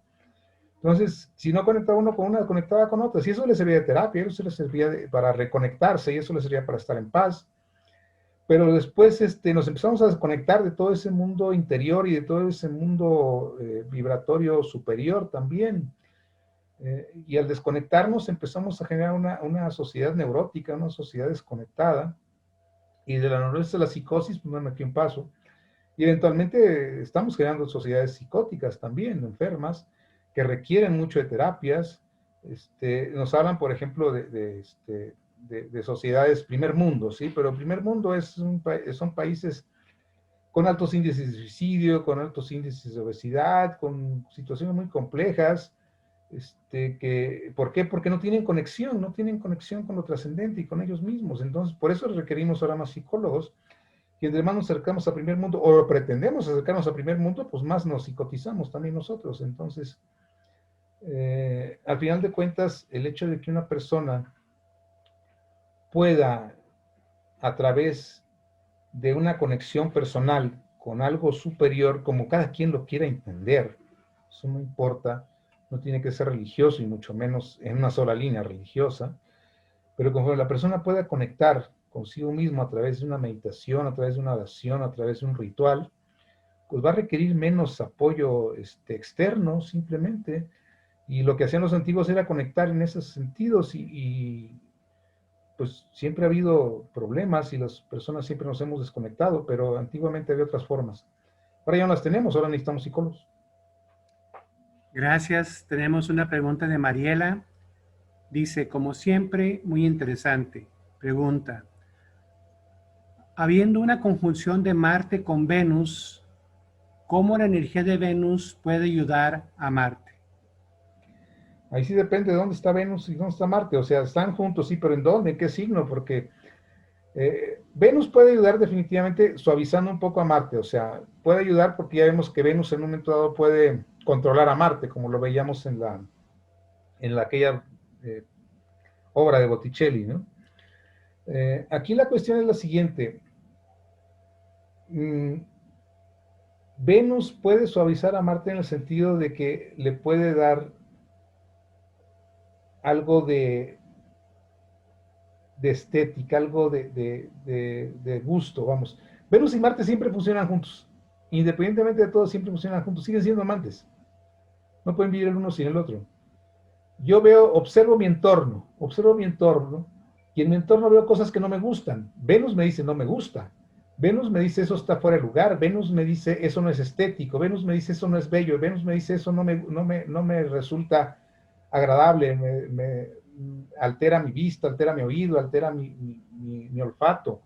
Entonces, si no conectaba uno con una, conectaba con otra. Si eso le servía de terapia, eso le servía para reconectarse y eso le servía para estar en paz. Pero después nos empezamos a desconectar de todo ese mundo interior y de todo ese mundo vibratorio superior también. Y al desconectarnos empezamos a generar una sociedad neurótica, una sociedad desconectada. Y de la neurosis a la psicosis, pues bueno, aquí un paso. Y eventualmente estamos creando sociedades psicóticas también, enfermas, que requieren mucho de terapias. Nos hablan, por ejemplo, de sociedades primer mundo, ¿sí? Pero primer mundo son países con altos índices de suicidio, con altos índices de obesidad, con situaciones muy complejas. ¿Por qué? Porque no tienen conexión con lo trascendente y con ellos mismos. Entonces, por eso requerimos ahora más psicólogos. Y entre más nos acercamos al primer mundo, o pretendemos acercarnos al primer mundo, pues más nos psicotizamos también nosotros. Entonces, al final de cuentas, el hecho de que una persona pueda, a través de una conexión personal con algo superior, como cada quien lo quiera entender, eso no importa, no tiene que ser religioso y mucho menos en una sola línea religiosa, pero conforme la persona pueda conectar consigo mismo a través de una meditación, a través de una oración, a través de un ritual, pues va a requerir menos apoyo externo simplemente. Y lo que hacían los antiguos era conectar en esos sentidos y pues siempre ha habido problemas y las personas siempre nos hemos desconectado, pero antiguamente había otras formas. Ahora ya no las tenemos, ahora necesitamos psicólogos. Gracias. Tenemos una pregunta de Mariela. Dice, como siempre, muy interesante. Pregunta, habiendo una conjunción de Marte con Venus, ¿cómo la energía de Venus puede ayudar a Marte? Ahí sí depende de dónde está Venus y dónde está Marte. O sea, están juntos, sí, pero ¿en dónde? ¿En qué signo? Porque Venus puede ayudar definitivamente suavizando un poco a Marte. O sea, puede ayudar porque ya vemos que Venus en un momento dado puede controlar a Marte, como lo veíamos en aquella obra de Botticelli, ¿no? Aquí la cuestión es la siguiente. Venus puede suavizar a Marte en el sentido de que le puede dar algo de estética, algo de gusto, vamos. Venus y Marte siempre funcionan juntos, independientemente de todo, siempre funcionan juntos, siguen siendo amantes, no pueden vivir el uno sin el otro. Yo observo mi entorno, y en mi entorno veo cosas que no me gustan. Venus me dice, no me gusta. Venus me dice, eso está fuera de lugar. Venus me dice, eso no es estético. Venus me dice, eso no es bello. Venus me dice, eso no me resulta agradable, me altera mi vista, altera mi oído, altera mi olfato.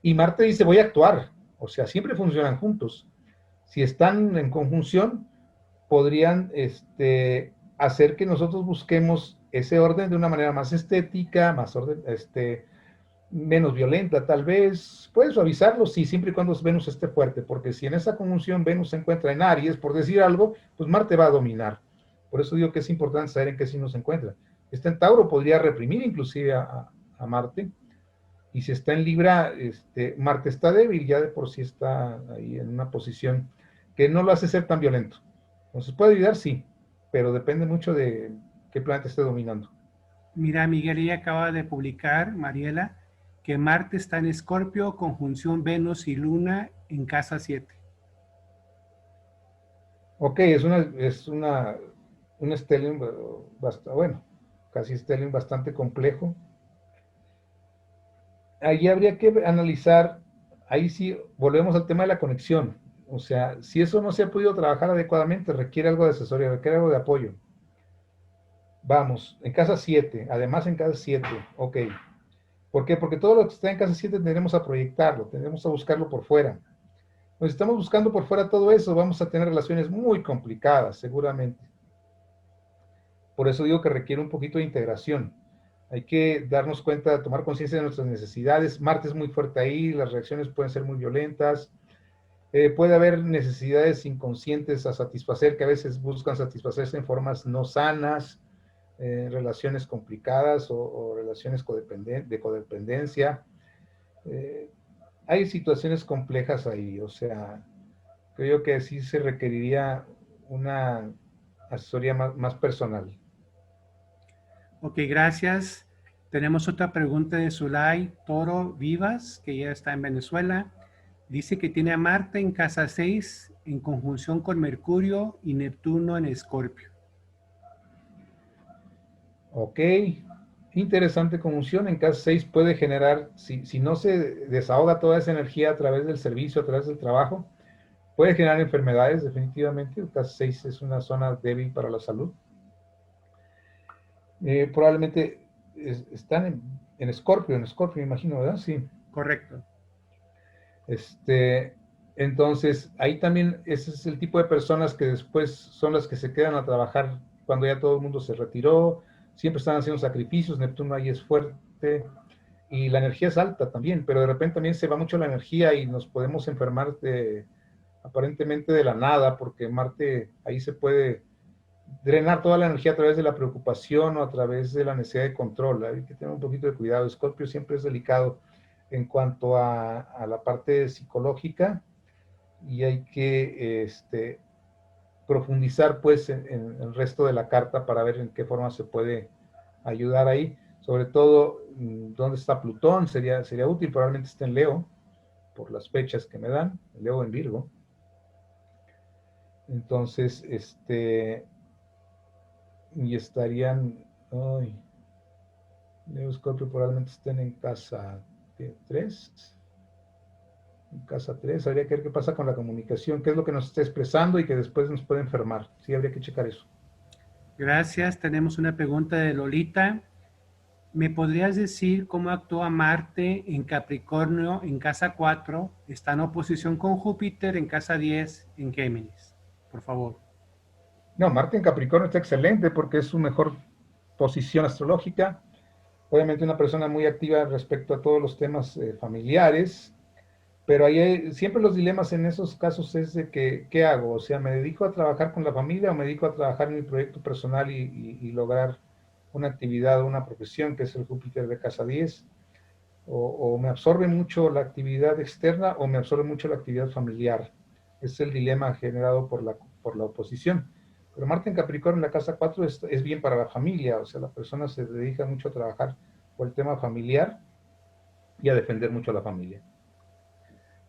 Y Marte dice, voy a actuar. O sea, siempre funcionan juntos. Si están en conjunción, podrían hacer que nosotros busquemos ese orden de una manera más estética, más menos violenta tal vez. Puede suavizarlo, sí, siempre y cuando Venus esté fuerte, porque si en esa conjunción Venus se encuentra en Aries, por decir algo, pues Marte va a dominar. Por eso digo que es importante saber en qué signo se encuentra. Está en Tauro, podría reprimir inclusive a Marte, y si está en Libra, Marte está débil, ya de por sí está ahí en una posición que no lo hace ser tan violento. Entonces puede ayudar, sí, pero depende mucho de qué planeta esté dominando. Mira, Miguel, ella acaba de publicar, Mariela, que Marte está en Escorpio, conjunción Venus y Luna en casa 7. Ok, un stellium, bueno, casi stellium bastante complejo. Ahí habría que analizar, ahí sí, volvemos al tema de la conexión. O sea, si eso no se ha podido trabajar adecuadamente, requiere algo de asesoría, requiere algo de apoyo. Vamos, en casa 7, además en casa 7, ok. ¿Por qué? Porque todo lo que está en casa 7 tendremos a proyectarlo, tendremos a buscarlo por fuera. Pues estamos buscando por fuera todo eso, vamos a tener relaciones muy complicadas, seguramente. Por eso digo que requiere un poquito de integración. Hay que darnos cuenta, tomar conciencia de nuestras necesidades. Marte es muy fuerte ahí, las reacciones pueden ser muy violentas. Puede haber necesidades inconscientes a satisfacer que a veces buscan satisfacerse en formas no sanas, relaciones complicadas o relaciones de codependencia. Hay situaciones complejas ahí, o sea, creo que sí se requeriría una asesoría más personal. Ok, gracias. Tenemos otra pregunta de Zulay Toro Vivas, que ya está en Venezuela. Dice que tiene a Marte en casa 6 en conjunción con Mercurio y Neptuno en Escorpio. Ok, interesante conjunción. En casa 6 puede generar, si no se desahoga toda esa energía a través del servicio, a través del trabajo, puede generar enfermedades definitivamente. El casa 6 es una zona débil para la salud. Probablemente están en Escorpio, me imagino, ¿verdad? Sí. Correcto. Entonces, ahí también ese es el tipo de personas que después son las que se quedan a trabajar cuando ya todo el mundo se retiró, siempre están haciendo sacrificios, Neptuno ahí es fuerte, y la energía es alta también, pero de repente también se va mucho la energía y nos podemos enfermar aparentemente de la nada, porque Marte ahí se puede drenar toda la energía a través de la preocupación o a través de la necesidad de control. Hay que tener un poquito de cuidado. Escorpio siempre es delicado en cuanto a la parte psicológica y hay que profundizar pues en el resto de la carta para ver en qué forma se puede ayudar ahí. Sobre todo, dónde está Plutón, sería útil, probablemente esté en Leo, por las fechas que me dan, Leo en Virgo. Entonces, y estarían, Leo Scorpio probablemente estén en casa 3. En casa 3, habría que ver qué pasa con la comunicación, qué es lo que nos está expresando y que después nos puede enfermar. Sí, habría que checar eso. Gracias. Tenemos una pregunta de Lolita. ¿Me podrías decir cómo actúa Marte en Capricornio en casa 4? Está en oposición con Júpiter en casa 10 en Géminis. Por favor. No, Marte en Capricornio está excelente porque es su mejor posición astrológica. Obviamente una persona muy activa respecto a todos los temas familiares, pero ahí siempre los dilemas en esos casos es de que, ¿qué hago? O sea, ¿me dedico a trabajar con la familia o me dedico a trabajar en mi proyecto personal y lograr una actividad o una profesión, que es el Júpiter de casa 10? O me absorbe mucho la actividad externa o me absorbe mucho la actividad familiar. Es el dilema generado por la oposición. Pero Marte en Capricornio en la casa 4 es bien para la familia, o sea, la persona se dedica mucho a trabajar por el tema familiar y a defender mucho a la familia.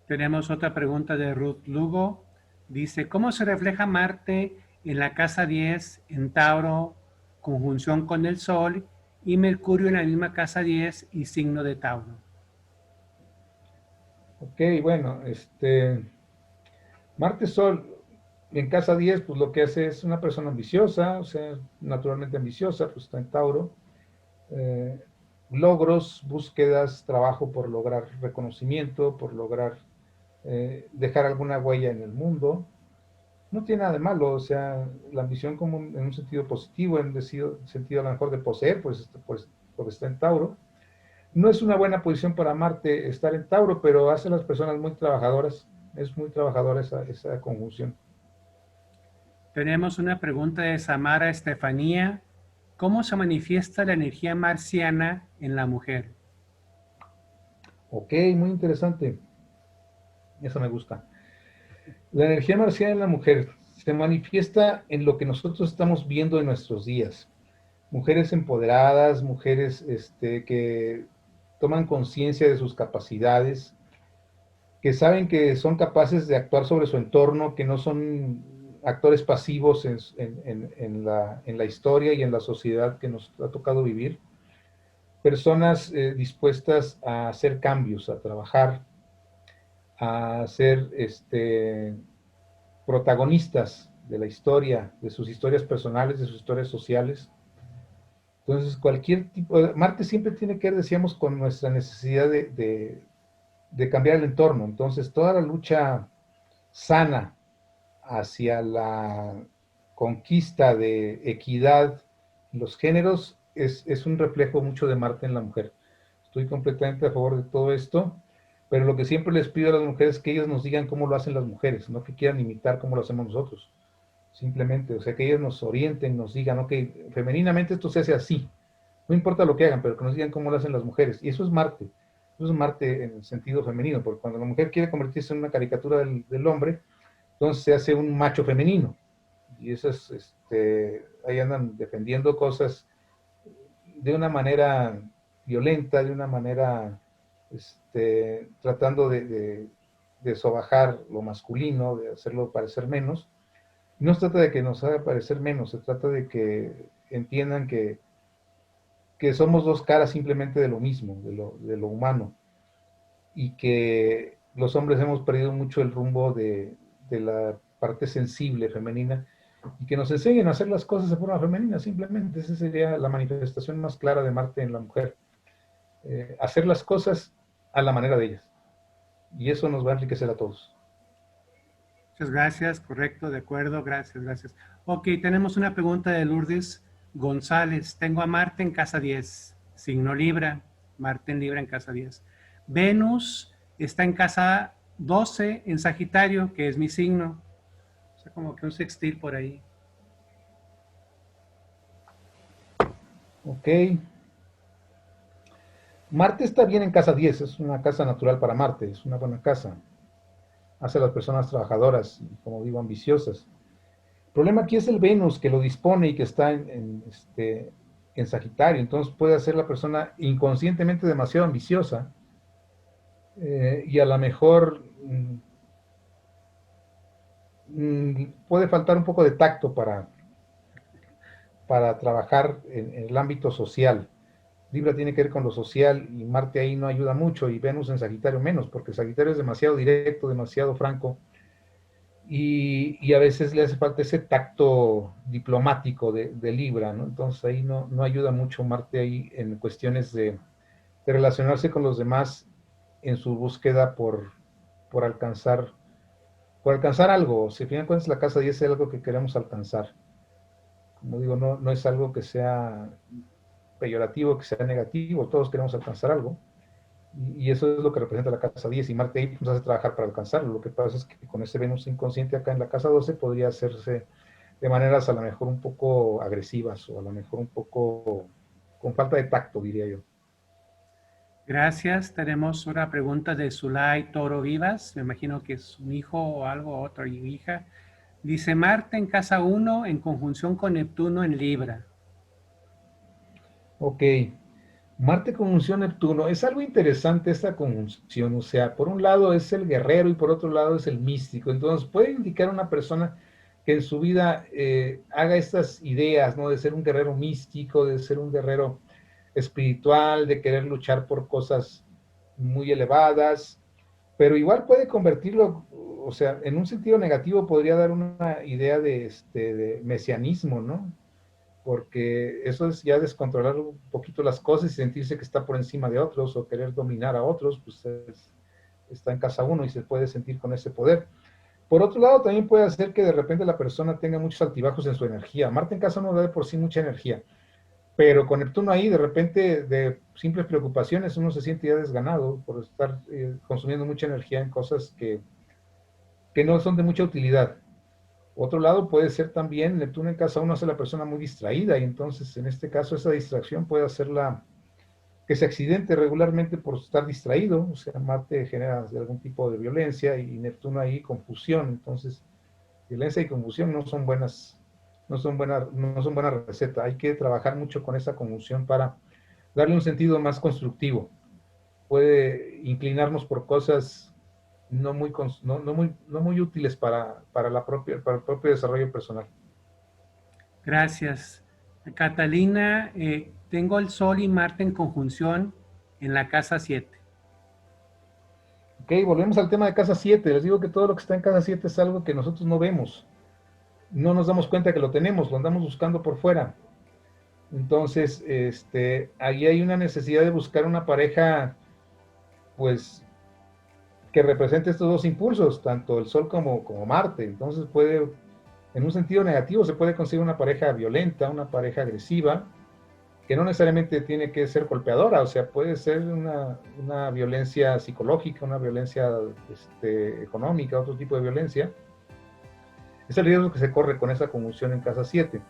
Tenemos otra pregunta de Ruth Lugo. Dice, ¿cómo se refleja Marte en la casa 10 en Tauro, conjunción con el Sol, y Mercurio en la misma casa 10 y signo de Tauro? Ok, bueno, Marte Sol en casa 10, pues lo que hace es una persona ambiciosa, o sea, naturalmente ambiciosa, pues está en Tauro. Eh, Logros, búsquedas, trabajo por lograr reconocimiento, por lograr dejar alguna huella en el mundo. No tiene nada de malo, o sea, la ambición como en un sentido positivo, en un sentido a lo mejor de poseer, pues porque está en Tauro. No es una buena posición para Marte estar en Tauro, pero hace a las personas muy trabajadoras. Es muy trabajadora esa conjunción. Tenemos una pregunta de Samara Estefanía. ¿Cómo se manifiesta la energía marciana en la mujer? Ok, muy interesante. Eso me gusta. La energía marciana en la mujer se manifiesta en lo que nosotros estamos viendo en nuestros días. Mujeres empoderadas, mujeres que toman conciencia de sus capacidades, que saben que son capaces de actuar sobre su entorno, que no son actores pasivos en la historia y en la sociedad que nos ha tocado vivir. Personas dispuestas a hacer cambios, a trabajar, a ser protagonistas de la historia, de sus historias personales, de sus historias sociales. Entonces, cualquier tipo de... Marte siempre tiene que ver, decíamos, con nuestra necesidad de cambiar el entorno. Entonces, toda la lucha sana hacia la conquista de equidad en los géneros es un reflejo mucho de Marte en la mujer. Estoy completamente a favor de todo esto, pero lo que siempre les pido a las mujeres es que ellas nos digan cómo lo hacen las mujeres, no que quieran imitar cómo lo hacemos nosotros. Simplemente, o sea, que ellas nos orienten, nos digan, ok, femeninamente esto se hace así. No importa lo que hagan, pero que nos digan cómo lo hacen las mujeres. Y eso es Marte. Eso es Marte en el sentido femenino, porque cuando la mujer quiere convertirse en una caricatura del hombre, entonces se hace un macho femenino. Y esas, ahí andan defendiendo cosas de una manera violenta, de una manera tratando de sobajar lo masculino, de hacerlo parecer menos. No se trata de que nos haga parecer menos, se trata de que entiendan que somos dos caras simplemente de lo mismo, de lo humano, y que los hombres hemos perdido mucho el rumbo de la parte sensible femenina, y que nos enseñen a hacer las cosas de forma femenina, simplemente. Esa sería la manifestación más clara de Marte en la mujer. Hacer las cosas a la manera de ellas. Y eso nos va a enriquecer a todos. Muchas gracias, correcto, de acuerdo, gracias, gracias. Ok, tenemos una pregunta de Lourdes González. Tengo a Marte en casa 10, signo Libra, Marte en Libra en casa 10. Venus está en casa 12 en Sagitario, que es mi signo. O sea, como que un sextil por ahí. Ok. Marte está bien en casa 10, es una casa natural para Marte, es una buena casa. Hace a las personas trabajadoras y, como digo, ambiciosas. El problema aquí es el Venus, que lo dispone y que está en Sagitario. Entonces puede hacer la persona inconscientemente demasiado ambiciosa y a lo mejor puede faltar un poco de tacto para trabajar en el ámbito social. Libra tiene que ver con lo social y Marte ahí no ayuda mucho y Venus en Sagitario menos, porque Sagitario es demasiado directo, demasiado franco y a veces le hace falta ese tacto diplomático de Libra, ¿no? Entonces ahí no ayuda mucho Marte ahí en cuestiones de relacionarse con los demás en su búsqueda por alcanzar algo. Si al final de cuentas la casa 10 es algo que queremos alcanzar. Como digo, no es algo que sea peyorativo, que sea negativo, todos queremos alcanzar algo. Y eso es lo que representa la casa 10 y Marte ahí nos hace trabajar para alcanzarlo. Lo que pasa es que con ese Venus inconsciente acá en la casa 12 podría hacerse de maneras a lo mejor un poco agresivas o a lo mejor un poco con falta de tacto, diría yo. Gracias. Tenemos una pregunta de Zulay Toro Vivas. Me imagino que es un hijo o algo, otra hija. Dice, Marte en casa 1 en conjunción con Neptuno en Libra. Ok. Marte conjunción Neptuno. Es algo interesante esta conjunción. O sea, por un lado es el guerrero y por otro lado es el místico. Entonces puede indicar a una persona que en su vida haga estas ideas, ¿no? De ser un guerrero místico, de ser un guerrero espiritual, de querer luchar por cosas muy elevadas, pero igual puede convertirlo, o sea, en un sentido negativo podría dar una idea de mesianismo, ¿no? Porque eso es ya descontrolar un poquito las cosas y sentirse que está por encima de otros o querer dominar a otros, pues está en casa 1 y se puede sentir con ese poder. Por otro lado, también puede hacer que de repente la persona tenga muchos altibajos en su energía. Marte en casa 1 da de por sí mucha energía, pero con Neptuno ahí, de repente, de simples preocupaciones, uno se siente ya desganado por estar consumiendo mucha energía en cosas que no son de mucha utilidad. Otro lado puede ser también, Neptuno en casa 1 hace a la persona muy distraída, y entonces en este caso esa distracción puede hacerla que se accidente regularmente por estar distraído. O sea, Marte genera algún tipo de violencia y Neptuno ahí confusión. Entonces, violencia y confusión no son buenas recetas. Hay que trabajar mucho con esa conjunción para darle un sentido más constructivo. Puede inclinarnos por cosas no muy útiles para el propio desarrollo personal. Gracias. Catalina, tengo el Sol y Marte en conjunción en la casa 7. Ok, volvemos al tema de casa 7. Les digo que todo lo que está en casa 7 es algo que nosotros no vemos. No nos damos cuenta que lo tenemos, lo andamos buscando por fuera. Entonces, ahí hay una necesidad de buscar una pareja, pues, que represente estos dos impulsos, tanto el Sol como Marte. Entonces puede, en un sentido negativo, se puede conseguir una pareja violenta, una pareja agresiva, que no necesariamente tiene que ser golpeadora, o sea, puede ser una violencia psicológica, una violencia económica, otro tipo de violencia. Es el riesgo que se corre con esa conjunción en casa 7.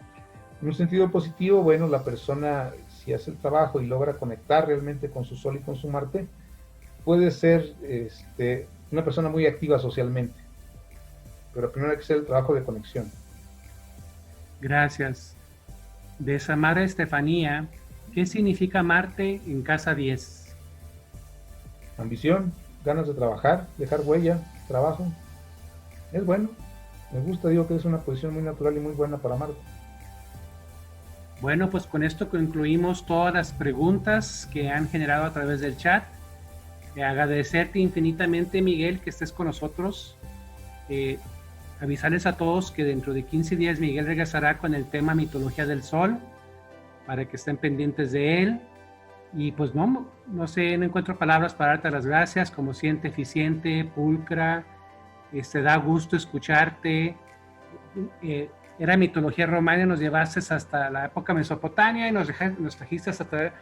En un sentido positivo, bueno, la persona, si hace el trabajo y logra conectar realmente con su Sol y con su Marte, puede ser una persona muy activa socialmente. Pero primero hay que hacer el trabajo de conexión. Gracias. De Samara Estefanía, ¿qué significa Marte en casa 10? Ambición, ganas de trabajar, dejar huella, trabajo. Es bueno. Me gusta, digo que es una posición muy natural y muy buena para Marte. Bueno, pues con esto concluimos todas las preguntas que han generado a través del chat. Agradecerte infinitamente, Miguel, que estés con nosotros. Avisarles a todos que dentro de 15 días Miguel regresará con el tema Mitología del Sol, para que estén pendientes de él. Y pues no sé, no encuentro palabras para darte las gracias. Como siempre, eficiente, pulcra, da gusto escucharte. Era mitología romana, nos llevaste hasta la época mesopotamia y nos trajiste hasta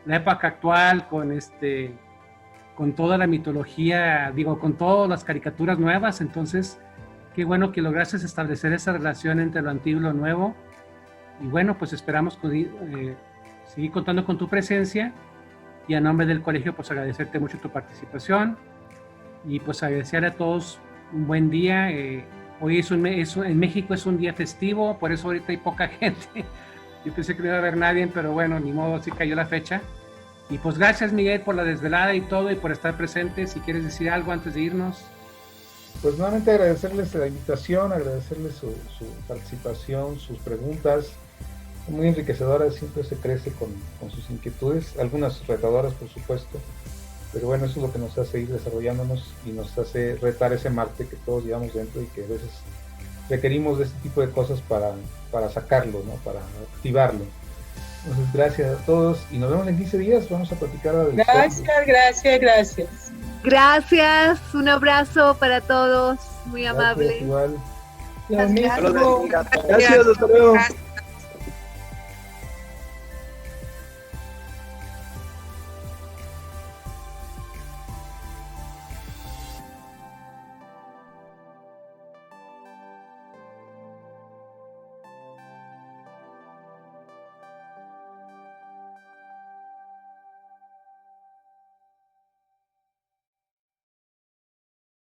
la época actual con toda la mitología, con todas las caricaturas nuevas. Entonces, qué bueno que lograste establecer esa relación entre lo antiguo y lo nuevo. Y bueno, pues esperamos seguir contando con tu presencia. Y a nombre del colegio, pues agradecerte mucho tu participación. Y pues agradecer a todos un buen día. Hoy en México es un día festivo, por eso ahorita hay poca gente. Yo pensé que no iba a haber nadie, pero bueno, ni modo, así cayó la fecha. Y pues gracias, Miguel, por la desvelada y todo, y por estar presente. Si quieres decir algo antes de irnos. Pues nuevamente agradecerles la invitación, agradecerles su participación, sus preguntas, muy enriquecedoras, siempre se crece con sus inquietudes, algunas retadoras por supuesto, pero bueno, eso es lo que nos hace ir desarrollándonos y nos hace retar ese Marte que todos llevamos dentro y que a veces requerimos de este tipo de cosas para sacarlo, ¿no? Para activarlo. Entonces, gracias a todos y nos vemos en 15 días, vamos a platicar ahora del Gracias. Gracias, un abrazo para todos, muy amable. Igual. Gracias, hasta luego. Gracias.